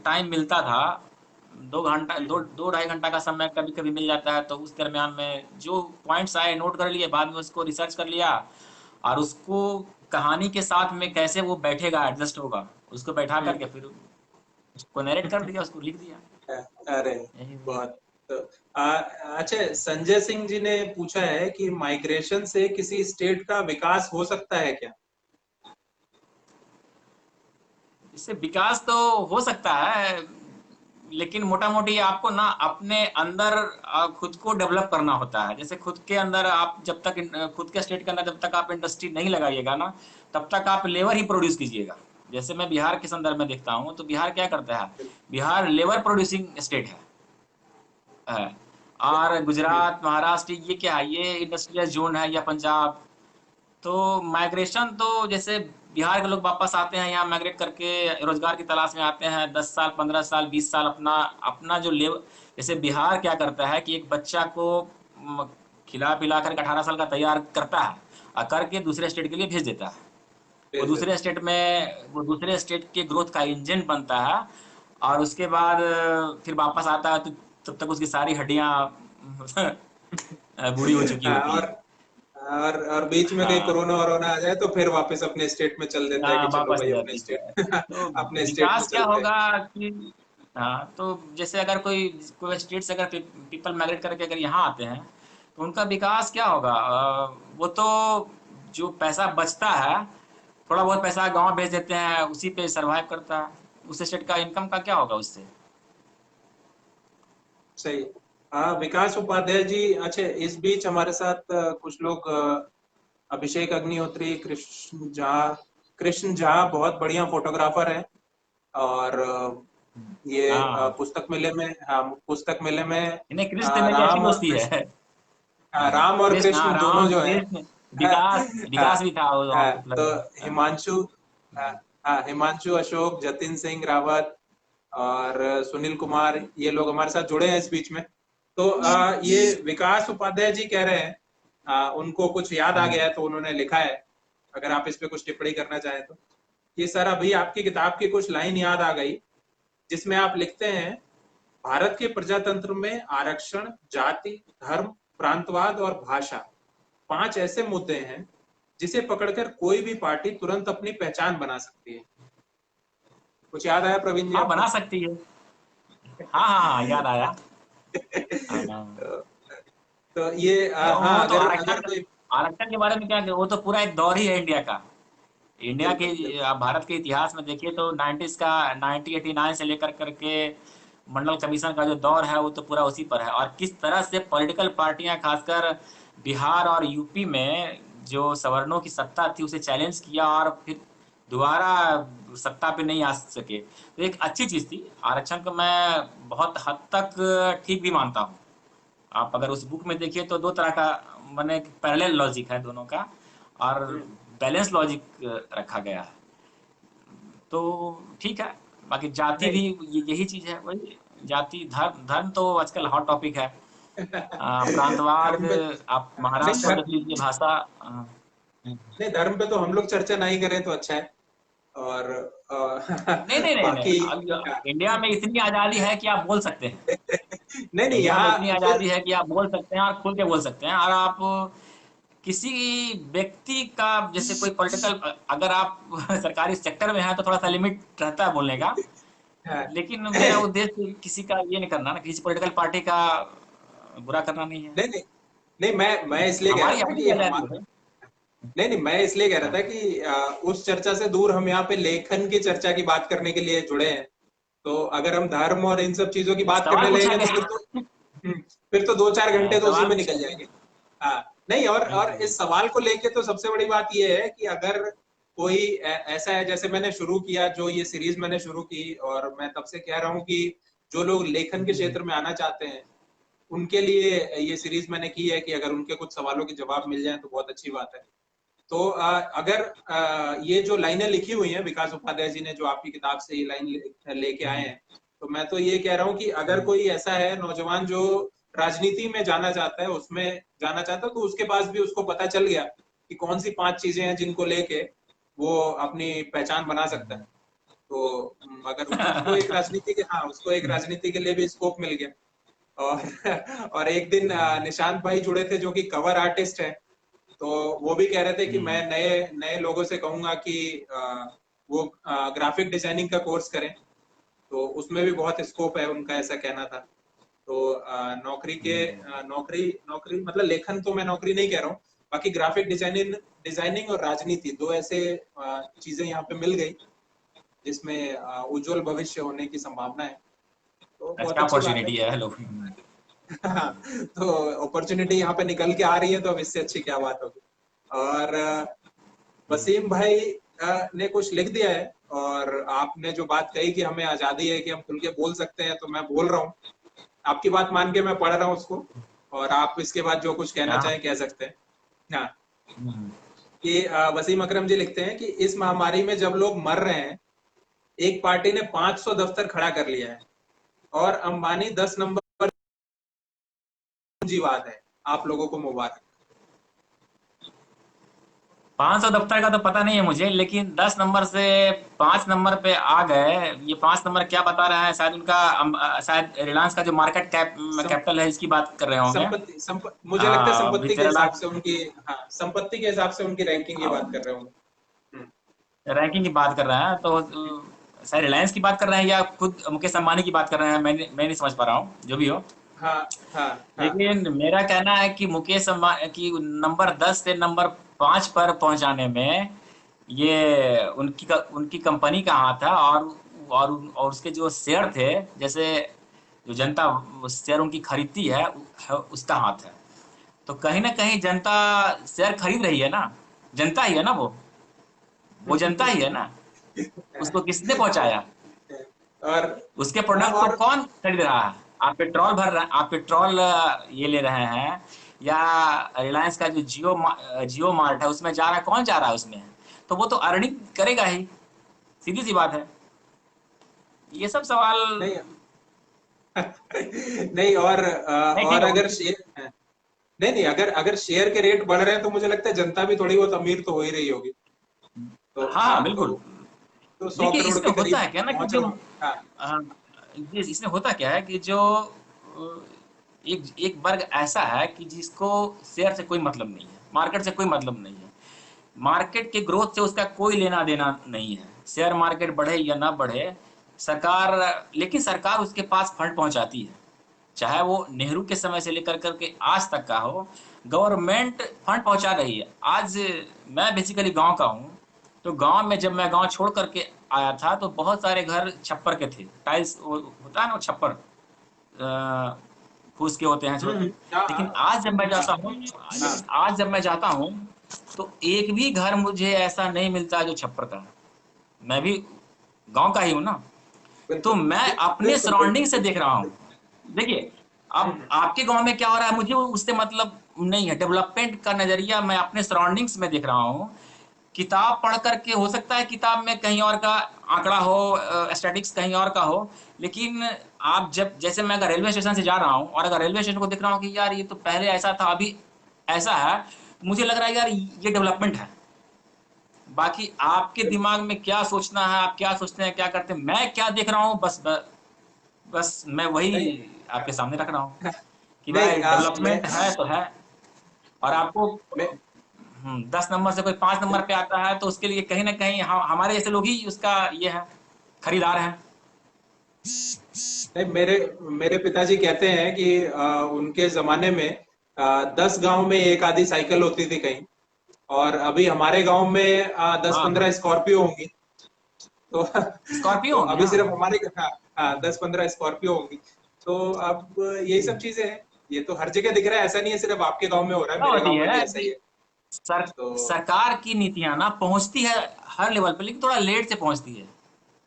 S2: टाइम मिलता था, 2 घंटा,
S1: हम्म,
S2: 2 ढाई घंटा का समय कभी कभी मिल जाता है, तो उस दरमियान में जो पॉइंट्स आए नोट कर लिए, बाद में उसको रिसर्च कर लिया, और उसको कहानी के साथ में कैसे वो बैठेगा, एडजस्ट होगा, उसको बैठा करके फिर उसको नरेट कर दिया, उसको लिख दिया।
S1: अरे
S2: यही हुआ।
S1: बहुत। तो अच्छा, संजय सिंह जी ने पूछा है कि माइग्रेशन से किसी स्टेट का विकास हो सकता है क्या?
S2: इससे विकास तो हो सकता है, लेकिन मोटा मोटी आपको ना अपने अंदर खुद को डेवलप करना होता है। जैसे खुद के अंदर आप जब तक खुद के स्टेट के अंदर जब तक आप इंडस्ट्री नहीं लगाइएगा ना, तब तक आप लेबर ही प्रोड्यूस कीजिएगा। जैसे मैं बिहार के संदर्भ में देखता हूँ, तो बिहार क्या करता है, बिहार लेबर प्रोड्यूसिंग स्टेट है। और
S1: हम्म,
S2: गुजरात, महाराष्ट्र, ये क्या है, ये इंडस्ट्रियल जोन है, या पंजाब। तो माइग्रेशन तो जैसे बिहार के लोग वापस आते हैं यहाँ, माइग्रेट करके रोजगार की तलाश में आते हैं, 10 साल, 15 साल, 20 साल अपना अपना जो लेव, जैसे बिहार क्या करता है कि एक बच्चा को म, खिला पिला कर 18 साल का तैयार करता है, और करके दूसरे स्टेट के लिए भेज देता है। वो
S1: भेज
S2: दूसरे
S1: देता
S2: स्टेट में, वो दूसरे स्टेट के ग्रोथ का इंजन बनता है, और उसके बाद फिर वापस आता है, तो तब तक उसकी सारी हड्डियां बूढ़ी हो चुकी
S1: है।
S2: होती
S1: और
S2: हैं।
S1: और बीच में कहीं
S2: हाँ
S1: कोरोना वोरोना आ जाए तो फिर वापस अपने स्टेट में चल देता है कि
S2: हाँ,
S1: चलो
S2: वापस आ
S1: भाई अपने
S2: जाती है।
S1: स्टेट
S2: तो
S1: अपने स्टेट में
S2: विकास क्या
S1: चलते हैं।
S2: होगा कि, हाँ, तो जैसे अगर कोई कोई स्टेट से अगर पीपल माइग्रेट करके अगर यहाँ आते हैं, तो उनका विकास क्या होगा, वो तो जो पैसा बचता है, थोड़ा बहुत पैसा गांव भेज देते हैं, उसी पे सरवाइव करता है। उस स्टेट का इनकम का क्या होगा उससे।
S1: सही। हाँ, विकास उपाध्याय जी। अच्छा, इस बीच हमारे साथ कुछ लोग, अभिषेक अग्निहोत्री, कृष्ण झा बहुत बढ़िया फोटोग्राफर हैं। और ये
S2: हाँ,
S1: पुस्तक मेले में, हाँ, पुस्तक मेले में
S2: इन्हें कृष्ण से मेरी अच्छी
S1: राम और
S2: दोस्ती
S1: कृष्ण,
S2: है।
S1: राम और
S2: कृष्ण, हाँ,
S1: कृष्ण दोनों
S2: राम
S1: जो है।
S2: कृष्ण, विकास विकास भी था वो वहाँ पे
S1: तो
S2: उपलब्ध। हाँ।
S1: हिमांशु, हिमांशु अशोक, जतिन सिंह रावत और सुनील कुमार, ये लोग हमारे साथ जुड़े हैं इस बीच में। तो ये विकास उपाध्याय जी कह रहे हैं, उनको कुछ याद आ गया है तो उन्होंने लिखा है, अगर आप इस पे कुछ टिप्पणी करना चाहें तो, कि सर अभी आपकी किताब की कुछ लाइन याद आ गई, जिसमें आप लिखते हैं, भारत के प्रजातंत्र में आरक्षण, जाति, धर्म, प्रांतवाद और भाषा, 5 ऐसे मुद्दे हैं जिसे पकड़कर कोई भी पार्टी तुरंत अपनी पहचान बना सकती है। कुछ याद आया प्रवीण जी
S2: हाँ,
S1: आपको?
S2: बना सकती है। हाँ हाँ हाँ, याद आया। हाँ।
S1: तो, तो ये
S2: नहीं, वो
S1: हाँ,
S2: तो
S1: अगर अगर कोई,
S2: आरक्षण के बारे में क्या, वो तो पूरा एक दौर ही है इंडिया का। इंडिया के,
S1: बिल्कुल बिल्कुल।
S2: आप भारत के इतिहास में देखिए तो 90s का, 1989 से लेकर करके मंडल कमीशन का जो दौर है, वो तो पूरा उसी पर है। और किस तरह से पॉलिटिकल पार्टियां, खासकर बिहार और यूपी में जो सवर्णों की सत्ता थी, उसे चैलेंज किया, और फिर दोबारा सत्ता पे नहीं आ सके। तो एक अच्छी चीज थी आरक्षण को, मैं बहुत हद तक ठीक भी मानता हूँ। आप अगर उस बुक में देखिए तो दो तरह का, मैंने पैरेलल लॉजिक है दोनों का, और
S1: हम्म,
S2: बैलेंस लॉजिक रखा गया है। तो ठीक है। बाकी जाति
S1: नहीं।
S2: भी यही चीज है, वही जाति, धर्म, धर्म तो आजकल हॉट टॉपिक है। प्रांतवाद,
S1: धर्म पे,
S2: आप
S1: नहीं
S2: महाराष्ट्र को देख लीजिए, भाषा।
S1: नहीं, धर्म पे तो हम लोग चर्चा नहीं करें तो अच्छा है। और
S2: नहीं नहीं नहीं नहीं,
S1: बाकी
S2: अब इंडिया में इतनी आजादी है कि आप बोल सकते हैं।
S1: नहीं नहीं,
S2: इंडिया में इतनी
S1: यहाँ फिर,
S2: आजादी है कि आप बोल सकते हैं और खुल के बोल सकते हैं। और आप किसी व्यक्ति का, जैसे कोई पॉलिटिकल, अगर आप सरकारी सेक्टर में हैं तो थोड़ा सा लिमिट रहता है बोलने का।
S1: हाँ,
S2: लेकिन मेरा उद्देश्य किसी का ये नहीं करना ना, किसी पॉलिटिकल पार्टी का बुरा करना नहीं है।
S1: नहीं नहीं नहीं, मैं इसलिए कह रहा
S2: हमारी
S1: था
S2: अपनी
S1: कि हम,
S2: आजादी है।
S1: नहीं नहीं, मैं इसलिए कह रहा था
S2: हाँ,
S1: कि उस चर्चा से दूर हम यहाँ पे लेखन की चर्चा की बात करने के लिए जुड़े हैं। तो अगर हम धर्म और इन सब चीजों की बात
S2: सवाल
S1: करने
S2: पूछा
S1: लगेंगे तो
S2: गया।
S1: फिर तो 2-4 घंटे तो उसी
S2: सवाल
S1: में
S2: पूछा
S1: निकल
S2: गया।
S1: जाएंगे। हाँ। नहीं, और इस सवाल को लेके तो सबसे बड़ी बात यह है कि अगर कोई ऐसा है, जैसे मैंने शुरू किया, जो ये सीरीज मैंने शुरू की, और मैं तब से कह रहा हूँ कि जो लोग लेखन के क्षेत्र में आना चाहते हैं उनके लिए ये सीरीज मैंने की है कि अगर उनके कुछ सवालों के जवाब मिल जाए तो बहुत अच्छी बात है। तो अगर ये जो लाइनें लिखी हुई हैं विकास उपाध्याय जी ने, जो आपकी किताब से ये लाइन लेके आए हैं, तो मैं तो ये कह रहा हूँ कि अगर कोई ऐसा है नौजवान जो राजनीति में जाना चाहता है, उसमें जाना चाहता है, तो उसके पास भी उसको पता चल गया कि कौन सी 5 चीजें हैं जिनको लेके वो अपनी पहचान बना सकता है। तो अगर उसको एक राजनीति के, हाँ, उसको एक राजनीति के लिए भी स्कोप मिल गया। और एक दिन निशांत भाई जुड़े थे जो कि कवर आर्टिस्ट है, तो वो भी कह रहे थे कि मैं नए नए लोगों से कहूंगा कि वो ग्राफिक डिजाइनिंग का कोर्स करें, तो उसमें भी बहुत स्कोप है, उनका ऐसा कहना था। तो नौकरी के नौकरी नौकरी मतलब लेखन तो मैं नौकरी नहीं कह रहा हूँ, बाकी ग्राफिक डिजाइनिंग डिजाइनिंग और राजनीति दो ऐसे चीजें यहाँ पे मिल गई जिसमें उज्जवल भविष्य होने की संभावना है। तो बहुत
S2: अच्छा
S1: अच्छी बात
S2: अपॉर्चुनिटी है लोग।
S1: है। तो अपॉर्चुनिटी यहाँ पे निकल के आ रही है, तो अब इससे अच्छी क्या बात होगी। और वसीम भाई ने कुछ लिख दिया है, और आपने जो बात कही कि हमें आजादी है कि हम खुल के बोल सकते हैं, तो मैं बोल रहा हूँ, आपकी बात मान के मैं पढ़ रहा हूँ उसको, और आप इसके बाद जो कुछ कहना
S2: हाँ।
S1: चाहें कह सकते हैं। हाँ, कि वसीम अकरम जी लिखते हैं कि इस महामारी में जब लोग मर रहे हैं, एक पार्टी ने 500 दफ्तर खड़ा कर लिया है और अंबानी 10 नंबर पूंजीवाद है। आप लोगों को मुबारक।
S2: 500 दफ्तर का तो पता नहीं है मुझे, लेकिन 10 नंबर से 5 नंबर पे आ गए। ये 5 नंबर क्या बता रहा है? शायद उनका शायद रिलायंस का जो मार्केट
S1: सम,
S2: कैपिटल है इसकी बात कर रहे होंगे।
S1: मुझे लगता है संपत्ति के
S2: 15
S1: हिसाब
S2: लाख
S1: से उनकी, हाँ, संपत्ति के हिसाब से उनकी रैंकिंग की बात कर रहे होंगे। हम्म।
S2: रैंकिंग की बात कर रहे हैं, तो शायद रिलायंस की बात कर रहे हैं या खुद मुकेश अंबानी की बात कर रहे हैं, मैं नहीं समझ पा रहा हूँ, जो भी हो।
S1: हाँ, हाँ, हाँ।
S2: लेकिन मेरा कहना है कि मुकेश अंबानी की नंबर 10 से नंबर 5 पर पहुंचाने में ये उनकी कंपनी का हाथ है, और उसके जो शेयर थे, जैसे जो जनता शेयर उनकी खरीदती है, उसका हाथ है। तो कहीं ना कहीं जनता शेयर खरीद रही है ना, जनता ही है ना, वो जनता ही है ना। उसको किसने पहुंचाया?
S1: और
S2: उसके प्रोडक्ट को
S1: और
S2: कौन खरीद रहा है? आप पेट्रोल भर रहे हैं, आप पेट्रोल ये ले रहे हैं, या रिलायंस का जो जियो मार्ट है उसमें जा रहा है, कौन जा रहा है उसमें? तो वो तो अर्निंग करेगा ही, सीधी सी बात है। ये सब सवाल
S1: नहीं। नहीं,
S2: नहीं, ठीक
S1: और
S2: है
S1: अगर शेयर, नहीं नहीं, अगर अगर शेयर के रेट बढ़ रहे हैं तो मुझे लगता है जनता भी थोड़ी बहुत अमीर तो हो ही रही होगी। तो
S2: हाँ
S1: हाँ,
S2: हाँ बिल्कुल।
S1: तो 100
S2: देखिए
S1: करोड़
S2: इसमें
S1: के
S2: होता
S1: करीब
S2: है क्या ना कि
S1: पहुंच
S2: जो
S1: रहा हूँ। हाँ,
S2: इसमें होता क्या है कि जो एक एक वर्ग ऐसा है कि जिसको शेयर से कोई मतलब नहीं है, मार्केट से कोई मतलब नहीं है, मार्केट के ग्रोथ से उसका कोई लेना देना नहीं है। शेयर मार्केट बढ़े या ना बढ़े, सरकार, लेकिन सरकार उसके पास फंड पहुंचाती है, चाहे वो नेहरू के समय से लेकर करके आज तक का हो। गवर्नमेंट फंड पहुंचा रही है। आज मैं बेसिकली गांव का हूँ, तो गांव में जब मैं गांव छोड़ करके आया था तो बहुत सारे घर छप्पर के थे, टाइल्स वो होता है ना, वो छप्पर फूस के होते हैं छोटे।
S1: हाँ,
S2: लेकिन
S1: हाँ,
S2: आज जब मैं जाता हूँ,
S1: हाँ,
S2: तो एक भी घर मुझे ऐसा नहीं मिलता जो छप्पर का है। मैं भी गांव का ही हूँ ना, तो
S1: बिल्कुल,
S2: मैं अपने
S1: बिल्कुल,
S2: सराउंडिंग
S1: बिल्कुल।
S2: से देख रहा हूँ। देखिए, अब आपके गांव में क्या हो रहा है मुझे उससे मतलब नहीं है। डेवलपमेंट का नजरिया मैं अपने सराउंडिंग्स में देख रहा हूँ। किताब पढ़ करके हो सकता है किताब में कहीं और का आंकड़ा हो, स्टैटिक्स कहीं और का हो, लेकिन आप जब, जैसे मैं अगर रेलवे स्टेशन से जा रहा हूँ और अगर रेलवे स्टेशन को देख रहा हूँ कि यार ये तो पहले ऐसा था अभी ऐसा है, मुझे लग रहा है यार ये डेवलपमेंट है। बाकी आपके दिमाग में क्या सोचना है, आप क्या सोचते हैं, क्या करते हैं, मैं क्या देख रहा हूँ, बस मैं वही
S1: नहीं,
S2: आपके सामने रख रहा हूँ कि
S1: नहीं,
S2: भाई
S1: मैं
S2: डेवलपमेंट है तो है। और आपको
S1: मैं
S2: 10 नंबर से कोई 5 नंबर पे आता है तो उसके लिए कहीं ना कहीं हमारे जैसे लोग ही उसका ये है, खरीदार हैं।
S1: नहीं, मेरे मेरे पिताजी कहते हैं कि उनके जमाने में 10 गांव में एक आधी साइकिल होती थी कहीं, और अभी हमारे गांव में दस
S2: हाँ
S1: पंद्रह स्कॉर्पियो होंगी। तो
S2: स्कॉर्पियो
S1: तो
S2: होंगे,
S1: अभी
S2: हाँ
S1: सिर्फ हमारे, हाँ, हाँ, 10-15 स्कॉर्पियो होंगी। तो अब यही सब चीजें हैं। ये तो हर जगह दिख रहा है, ऐसा नहीं है सिर्फ आपके गांव में हो रहा है,
S2: क्या
S1: मेरे
S2: होती
S1: गांव में भी
S2: है
S1: ऐसा ही है। तो
S2: सरकार की नीतियां ना पहुंचती है हर लेवल पे, लेकिन थोड़ा लेट से पहुंचती है,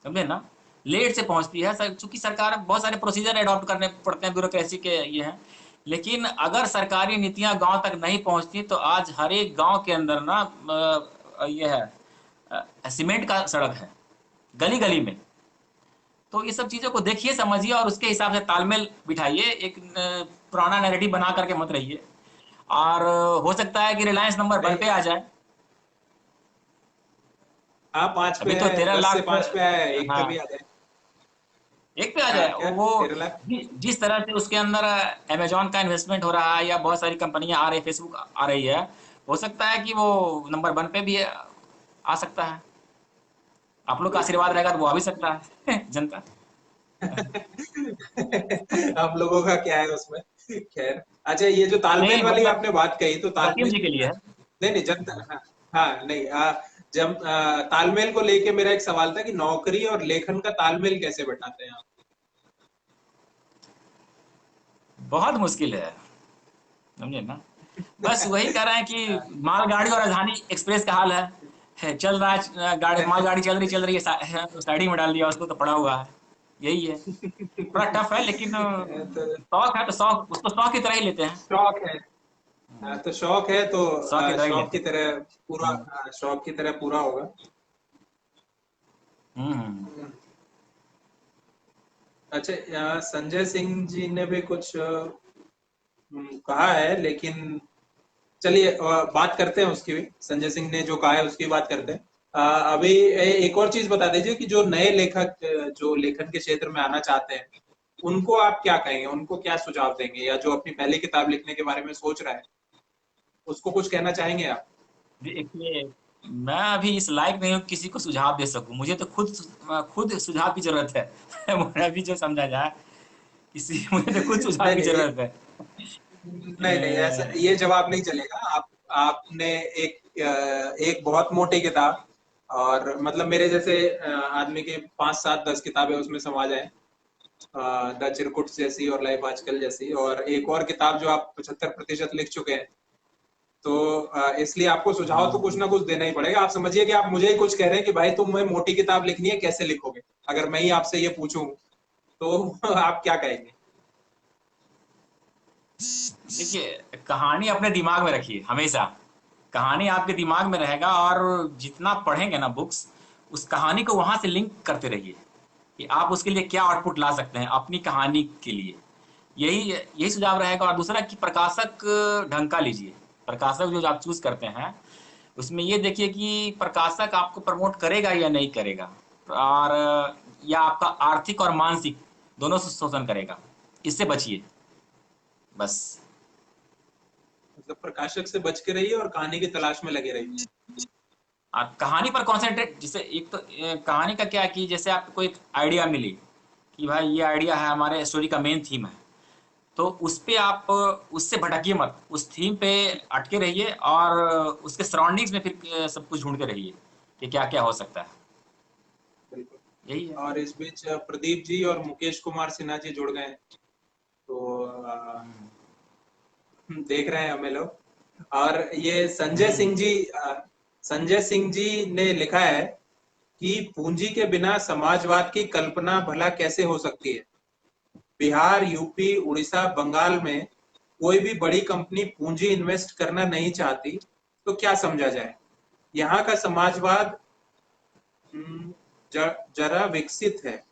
S2: समझे ना। लेट से पहुंचती है चूंकि सरकार बहुत सारे प्रोसीजर अडॉप्ट करने पड़ते हैं, ब्यूरोक्रेसी के ये हैं। लेकिन अगर सरकारी नीतियां गांव तक नहीं पहुंचती तो आज हर एक गांव के अंदर ना ये है सीमेंट का सड़क है गली गली में। तो ये सब चीजों को देखिए, समझिए और उसके हिसाब से तालमेल बिठाइए। एक पुराना नैरेटिव बना करके मत रहिए। और हो सकता है कि रिलायंस नंबर 1
S1: नहीं,
S2: पे आ जाए।
S1: हाँ 5 पे
S2: अभी तो
S1: है,
S2: तेरह
S1: 10 से
S2: लाख
S1: 5 पे आया है, एक पे
S2: हाँ,
S1: भी आ जाए।
S2: एक पे आ
S1: हाँ
S2: जाए
S1: क्या,
S2: वो।
S1: 13 लाख?
S2: जिस तरह से उसके अंदर अमेजोन का इन्वेस्टमेंट हो रहा है या बहुत सारी कंपनियां आ रही है, फेसबुक आ रही है, हो सकता है कि वो नंबर 1 पे भी आ सकता है। आप लोग का
S1: बिल्कुल
S2: आशीर्वाद रहेगा तो वो
S1: बिल्कुल।
S2: आ भी सकता है जनता।
S1: हम लोगों का क्या है उसमें, खैर। अच्छा, ये जो तालमेल
S2: नहीं
S1: वाली
S2: मतलब
S1: आपने बात कही, तो
S2: वकील
S1: तालमेल,
S2: जी के लिए है।
S1: नहीं नहीं, जनता, हाँ, हाँ नहीं, जब तालमेल को लेके मेरा एक सवाल था कि नौकरी और लेखन का तालमेल कैसे बैठाते हैं आप?
S2: बहुत मुश्किल है, समझे ना। बस वही कह रहे हैं कि मालगाड़ी और राजधानी एक्सप्रेस का हाल है चल रहा है, गाड़ी मालगाड़ी चल रही है, साइडिंग में डाल दिया उसको तो पड़ा हुआ है। यही है, थोड़ा टफ है लेकिन
S1: तो
S2: शौक है तो शौक उसको शौक की तरह ही लेते हैं।
S1: शौक है। हाँ, तो शौक है तो
S2: शौक की तरह ही
S1: शौक
S2: लेते
S1: की
S2: हैं।
S1: तरह पूरा,
S2: हम्म
S1: शौक की तरह पूरा होगा।
S2: हम्म।
S1: हम्म। अच्छा, संजय सिंह जी ने भी कुछ कहा है, लेकिन चलिए बात करते हैं उसकी भी। संजय सिंह ने जो कहा है उसकी बात करते हैं। अभी एक और चीज बता दीजिए कि जो नए लेखक जो लेखन के क्षेत्र में आना चाहते हैं, उनको आप क्या कहेंगे, उनको क्या सुझाव देंगे, या जो अपनी पहली किताब लिखने के बारे में सोच रहा है, उसको कुछ कहना चाहेंगे आप?
S2: देखिए, मैं अभी इस लायक नहीं हूँ किसी को सुझाव दे सकूं। मुझे तो खुद सुझाव की जरूरत है। मुझे अभी जो समझा जाए किसी मुझे तो खुद सुझाव
S1: नहीं
S2: की
S1: नहीं,
S2: जरूरत है।
S1: नहीं नहीं, ऐसा ये जवाब नहीं चलेगा। आप आपने एक बहुत मोटी किताब, और मतलब मेरे जैसे आदमी के 5 7 10 किताबें उसमें समा जाए, द चिरकुट जैसी और लाइफ आजकल जैसी, और एक और किताब जो आप 75% लिख चुके हैं। तो इसलिए आपको सुझाव तो कुछ ना कुछ देना ही पड़ेगा। आप समझिए कि आप मुझे ही कुछ कह रहे हैं कि भाई तुम्हें मोटी किताब लिखनी है, कैसे लिखोगे? अगर मैं ही आपसे ये पूछूं तो आप क्या कहेंगे?
S2: देखिए, कहानी अपने दिमाग में रखिए हमेशा। कहानी आपके दिमाग में रहेगा और जितना पढ़ेंगे ना बुक्स, उस कहानी को वहां से लिंक करते रहिए कि आप उसके लिए क्या आउटपुट ला सकते हैं अपनी कहानी के लिए। यही यही सुझाव रहेगा। और दूसरा कि प्रकाशक ढंग का लीजिए। प्रकाशक जो आप चूज करते हैं उसमें ये देखिए कि प्रकाशक आपको प्रमोट करेगा या नहीं करेगा, और या आपका आर्थिक और मानसिक दोनों से शोषण करेगा। इससे बचिए बस।
S1: मतलब प्रकाशक से बच के रहिए और कहानी की तलाश में लगे रहिए।
S2: कहानी पर कॉन्सेंट्रेट। जैसे एक तो कहानी का क्या है कि जैसे आपको एक आइडिया मिली कि भाई ये आइडिया है हमारे स्टोरी का मेन थीम है, तो उस पे आप उससे भटकिए मत, उस थीम पे अटके रहिए और उसके सराउंडिंग्स में फिर सब कुछ ढूंढते रहिए कि क्या क्या हो सकता है।
S1: बिल्कुल।
S2: यही है।
S1: और इस बीच प्रदीप जी और मुकेश कुमार सिन्हा जी जुड़ गए हैं, तो देख रहे हैं हमें लोग। और ये
S2: हम्म।
S1: संजय सिंह जी ने लिखा है कि पूंजी के बिना समाजवाद की कल्पना भला कैसे हो सकती है? बिहार, यूपी, उड़ीसा, बंगाल में कोई भी बड़ी कंपनी पूंजी इन्वेस्ट करना नहीं चाहती, तो क्या समझा जाए? यहाँ का समाजवाद जरा विकसित है।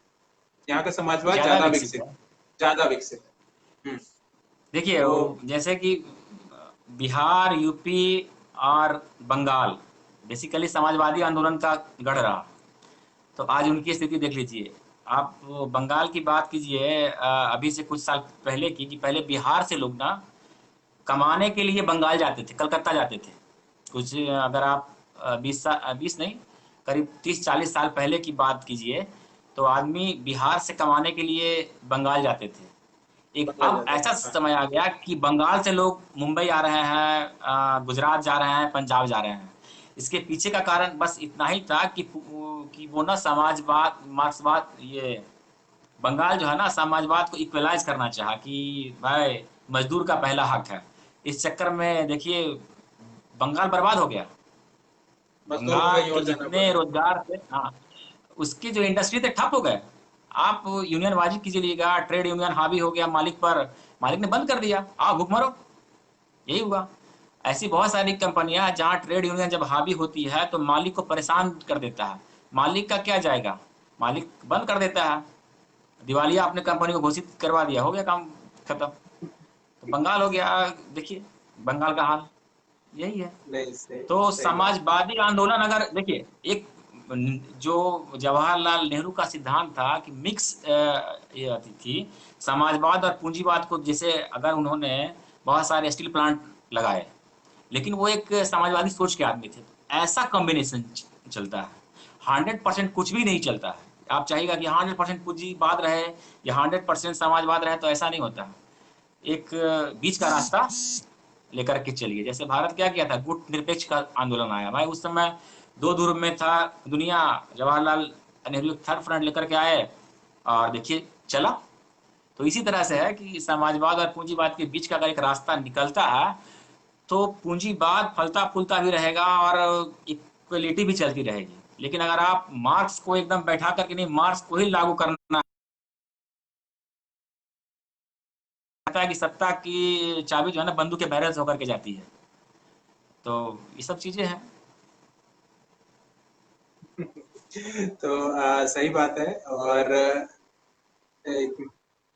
S1: यहाँ का समाजवाद
S2: ज्यादा
S1: ज्यादा
S2: विकसित
S1: विकसित
S2: है।
S1: ज्यादा विकसित है।
S2: देखिए
S1: तो
S2: जैसे कि बिहार, यूपी और बंगाल बेसिकली समाजवादी आंदोलन का गढ़ रहा। तो आज उनकी स्थिति देख लीजिए। आप वो बंगाल की बात कीजिए, अभी से कुछ साल पहले की, कि पहले बिहार से लोग ना कमाने के लिए बंगाल जाते थे, कलकत्ता जाते थे। कुछ अगर आप 20 नहीं, करीब 30 40 साल पहले की बात कीजिए, तो आदमी बिहार से कमाने के लिए बंगाल जाते थे। एक
S1: बंगाल
S2: अब
S1: जाते
S2: ऐसा
S1: थे, हाँ।
S2: समय आ गया कि बंगाल से लोग मुंबई आ रहे हैं, गुजरात जा रहे हैं, पंजाब जा रहे हैं। इसके पीछे का कारण बस इतना ही था कि वो ना समाजवाद, मार्क्सवाद, ये बंगाल जो है ना समाजवाद को इक्वलाइज करना चाहा कि भाई मजदूर का पहला हक है। इस चक्कर में देखिए बंगाल बर्बाद हो गया।
S1: मजदूर को
S2: बंगाल
S1: कहीं
S2: के
S1: और जाना
S2: जितने
S1: पड़ा।
S2: रोजगार थे, हाँ, उसकी जो इंडस्ट्री थे ठप हो गए। आप यूनियनबाजी कीजिएगा, ट्रेड यूनियन हावी हो गया मालिक पर, मालिक ने बंद कर दिया, आप भूख मरो, यही हुआ। ऐसी बहुत सारी कंपनियां जहां ट्रेड यूनियन जब हावी होती है तो मालिक को परेशान कर देता है, मालिक का क्या जाएगा, मालिक बंद कर देता है, दिवालिया अपने कंपनी को घोषित करवा दिया, हो गया काम खत्म। तो बंगाल हो गया, देखिए बंगाल का हाल यही है।
S1: नहीं, सही
S2: तो
S1: सही बात।
S2: समाजवादी आंदोलन, अगर देखिए एक जो जवाहरलाल नेहरू का सिद्धांत था कि मिक्स ये आती थी समाजवाद और पूंजीवाद को, जैसे अगर उन्होंने बहुत सारे स्टील प्लांट लगाए, लेकिन वो एक समाजवादी सोच के आदमी थे, ऐसा कॉम्बिनेशन चलता है। 100% कुछ भी नहीं चलता है। आप चाहिएगा कि 100% पूंजीवाद रहे या 100% समाजवाद रहे, तो ऐसा नहीं होता। एक बीच का रास्ता लेकर के चलिए। जैसे भारत क्या किया था, गुट निरपेक्ष का आंदोलन आया भाई, उस समय दो ध्रुव में था दुनिया, जवाहरलाल नेहरू थर्ड फ्रंट लेकर के आए और देखिए चला। तो इसी तरह से है कि समाजवाद और पूंजीवाद के बीच का अगर एक रास्ता निकलता है तो पूंजीवाद फलता फूलता भी रहेगा और इक्वलिटी भी चलती रहेगी। लेकिन अगर आप मार्क्स को एकदम बैठा करके नहीं, मार्क्स को ही लागू करना है कि सत्ता की चाबी जो है ना बंदूक के बैरल से होकर के जाती है, तो ये सब चीजें हैं।
S1: तो सही बात है। और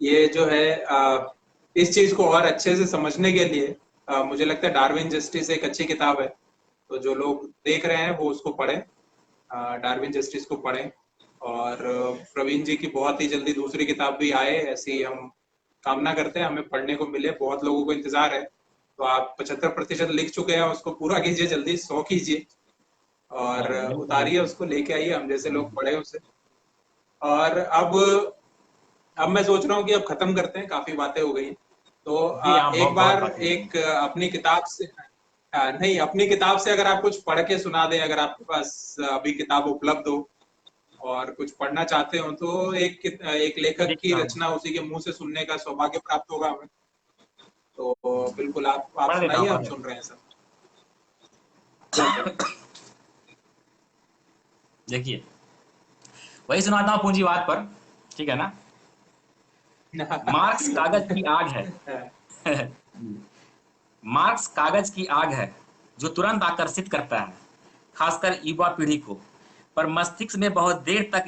S1: ये जो है इस चीज को और अच्छे से समझने के लिए मुझे लगता है डार्विन जस्टिस एक अच्छी किताब है। तो जो लोग देख रहे हैं वो उसको पढ़ें, डार्विन जस्टिस को पढ़ें। और प्रवीण जी की बहुत ही जल्दी दूसरी किताब भी आए, ऐसी हम कामना करते हैं, हमें पढ़ने को मिले, बहुत लोगों को इंतजार है। तो आप 75% लिख चुके हैं, उसको पूरा कीजिए, जल्दी 100 कीजिए और
S2: बिल्कुल
S1: उतारिए,
S2: बिल्कुल।
S1: उसको लेके आइए, हम जैसे लोग पढ़े उसे। और अब मैं सोच रहा हूँ कि अब खत्म करते हैं, काफी बातें हो गई। तो
S2: जी हाँ,
S1: एक
S2: बहुत बहुत
S1: बार
S2: बात है।
S1: एक अपनी किताब से, नहीं, अपनी किताब से अगर आप कुछ पढ़ के सुना दें, अगर आपके पास अभी किताब उपलब्ध हो और कुछ पढ़ना चाहते हो, तो एक लेखक की
S2: देखता हूँ,
S1: रचना उसी के मुंह से सुनने का सौभाग्य प्राप्त होगा हमें। तो बिल्कुल आप
S2: पढ़ लेता हूँ,
S1: सुनाइए,
S2: पढ़
S1: हम
S2: लेता
S1: सुन
S2: हूँ।
S1: रहे हैं सब। बिल्कुल।
S2: देखिए, वही सुनाता हूँ पूंजीवाद पर, ठीक है ना। मार्क्स कागज की आग है। मार्क्स कागज की आग है जो तुरंत आकर्षित करता है, खासकर युवा पीढ़ी को, पर मस्तिष्क में बहुत देर तक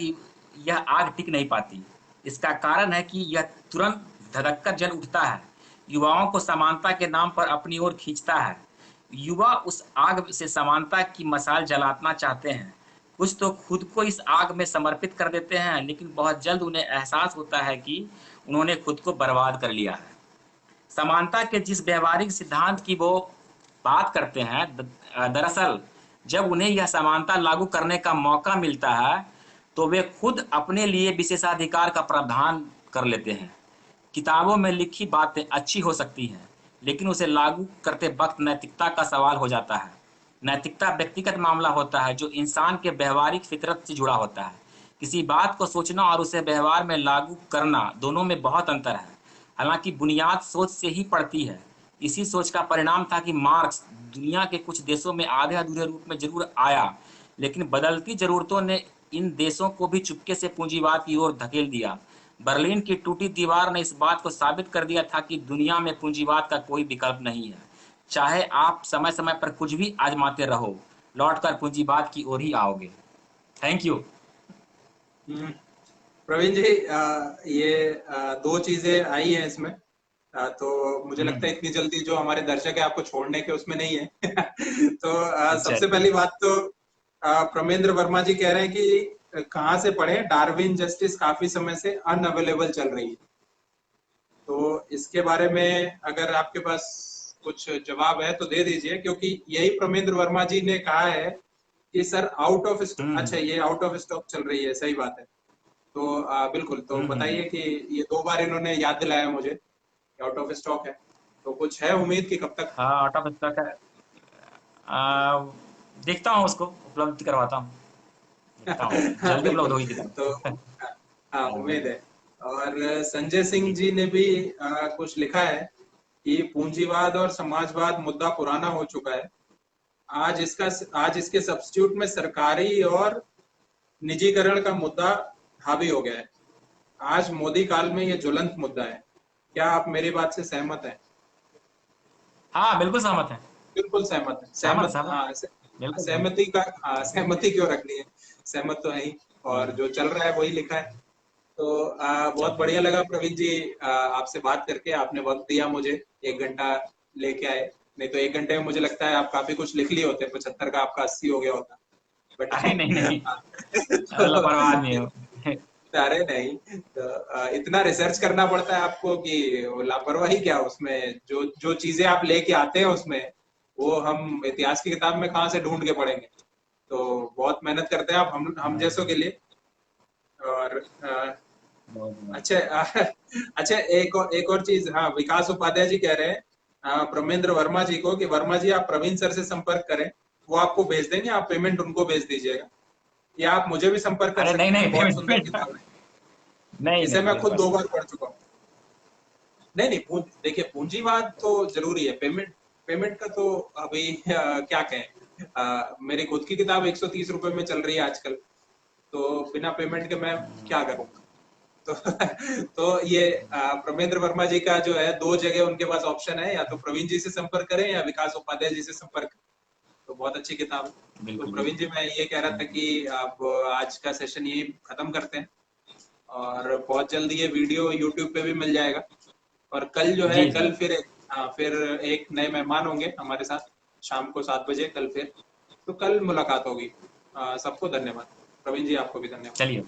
S2: यह आग टिक नहीं पाती। इसका कारण है कि यह तुरंत धधककर जल उठता है, युवाओं को समानता के नाम पर अपनी ओर खींचता है। युवा उस आग से समानता की मशाल जलाना चाहते हैं। कुछ तो खुद को इस आग में समर्पित कर देते हैं, लेकिन बहुत जल्द उन्हें एहसास होता है कि उन्होंने खुद को बर्बाद कर लिया है। समानता के जिस व्यवहारिक सिद्धांत की वो बात करते हैं, दरअसल जब उन्हें यह समानता लागू करने का मौका मिलता है तो वे खुद अपने लिए विशेषाधिकार का प्रावधान कर लेते हैं। किताबों में लिखी बातें अच्छी हो सकती हैं, लेकिन उसे लागू करते वक्त नैतिकता का सवाल हो जाता है। नैतिकता व्यक्तिगत मामला होता है जो इंसान के व्यवहारिक फितरत से जुड़ा होता है। किसी बात को सोचना और उसे व्यवहार में लागू करना, दोनों में बहुत अंतर है। हालांकि बुनियाद सोच से ही पड़ती है। इसी सोच का परिणाम था कि मार्क्स दुनिया के कुछ देशों में आधे अधूरे रूप में जरूर आया, लेकिन बदलती जरूरतों ने इन देशों को भी चुपके से पूंजीवाद की ओर धकेल दिया। बर्लिन की टूटी दीवार ने इस बात को साबित कर दिया था कि दुनिया में पूंजीवाद का कोई विकल्प नहीं है। चाहे आप समय समय पर कुछ भी आजमाते रहो, लौटकर पूंजीवाद की ओर ही आओगे। Thank you.
S1: Hmm, Praveen ji, ये दो चीजें आई हैं इसमें। तो मुझे लगता है इतनी जल्दी जो हमारे दर्शक है आपको छोड़ने के उसमें नहीं है। तो सबसे
S2: चलिए।
S1: पहली बात तो प्रमेंद्र वर्मा जी कह रहे हैं कि कहाँ से पढ़े, डार्विन जस्टिस काफी समय से अनअवेलेबल चल रही है। तो इसके बारे में अगर आपके पास कुछ जवाब है तो दे दीजिए, क्योंकि यही प्रमेंद्र वर्मा जी ने कहा है कि सर आउट ऑफ स्टॉक, अच्छा ये आउट ऑफ स्टॉक चल रही है, सही बात है। तो बिल्कुल, तो बताइए कि ये दो बार इन्होंने याद दिलाया मुझे आउट ऑफ स्टॉक है। तो कुछ है उम्मीद कि कब तक?
S2: हाँ, आउट ऑफ स्टॉक है। आ, देखता हूँ, उसको उपलब्ध करवाता हूँ। देखता हूँ
S1: हाँ,
S2: जल्दी उपलब्ध
S1: बिल्कुल।
S2: होगी किताब।
S1: तो हाँ, हाँ, उम्मीद
S2: बिल्कुल।
S1: है। और संजय सिंह
S2: जी।
S1: जी ने भी कुछ लिखा है कि पूंजीवाद और समाजवाद मुद्दा पुराना हो चुका है। आज इसका आज इसके सब्स्टिट्यूट में सरकारी और निजीकरण का मुद्दा हावी हो गया है। आज मोदी काल में ये ज्वलंत मुद्दा है। क्या आप मेरी बात से सहमत हैं?
S2: हाँ बिल्कुल सहमत है।
S1: बिल्कुल सहमत है।
S2: सहमत
S1: सहमत,
S2: सहमत।
S1: हाँ,
S2: बिल्कुल सहमत।
S1: सहमति का, हाँ, सहमति क्यों रखनी है? सहमत तो है ही। और
S2: हम्म,
S1: जो चल रहा है वही लिखा है। तो
S2: चल
S1: बहुत
S2: रहा है।
S1: बढ़िया लगा प्रवीण जी, आपसे बात करके। आपने वक्त दिया मुझे, 1 घंटा लेके आए। नहीं तो 1 घंटे में मुझे लगता है आप काफी कुछ लिख लिए होते, 75 का आपका 80 हो गया होता। बट
S2: अरे नहीं नहीं,
S1: तो
S2: लापरवाह नहीं हो।
S1: अरे नहीं, तो इतना रिसर्च करना पड़ता है आपको कि वो लापरवाही क्या उसमें, जो जो चीजें आप लेके आते हैं उसमें, वो हम इतिहास की किताब में कहाँ से ढूंढ के पढ़ेंगे। तो बहुत मेहनत करते हैं आप हम जैसों के लिए। और
S2: बहुत बहुत।
S1: अच्छा, अच्छा, एक और चीज, हाँ, विकास उपाध्याय जी कह रहे हैं प्रमेंद्र वर्मा जी को कि वर्मा जी आप प्रवीण सर से संपर्क करें, वो आपको भेज देंगे, आप पेमेंट उनको भेज दीजिएगा। या आप मुझे भी संपर्क कर
S2: अरे नहीं
S1: सकते हैं,
S2: नहीं,
S1: बहुत
S2: पेमेंट
S1: सुंदर
S2: पेमेंट
S1: किताब है।
S2: नहीं
S1: इसे
S2: नहीं,
S1: मैं
S2: मेरे
S1: खुद
S2: पास
S1: 2 बार
S2: नहीं।
S1: पढ़ चुका हूँ। नहीं नहीं, देखिए, पूंजीवाद तो जरूरी है। पेमेंट पेमेंट का तो अभी क्या कहें, मेरी खुद की किताब 130 रुपए में चल रही है आजकल। तो बिना पेमेंट के मैं क्या करूंगा? तो तो ये प्रमेंद्र वर्मा जी का जो है, 2 जगह उनके पास ऑप्शन है, या तो प्रवीण जी से संपर्क करें या विकास उपाध्याय जी से संपर्क करें। तो बहुत अच्छी किताब है। तो
S2: बिल्कुल
S1: प्रवीण
S2: बिल्कुल।
S1: जी, मैं ये कह रहा था कि आप आज का सेशन यही खत्म करते हैं। और बहुत जल्दी ये वीडियो यूट्यूब पे भी मिल जाएगा। और कल जो है,
S2: जी जी।
S1: कल फिर हाँ, फिर एक नए मेहमान होंगे हमारे साथ, शाम को 7 बजे कल फिर। तो कल मुलाकात होगी। सबको धन्यवाद। प्रवीण जी, आपको भी धन्यवाद।
S2: चलिए।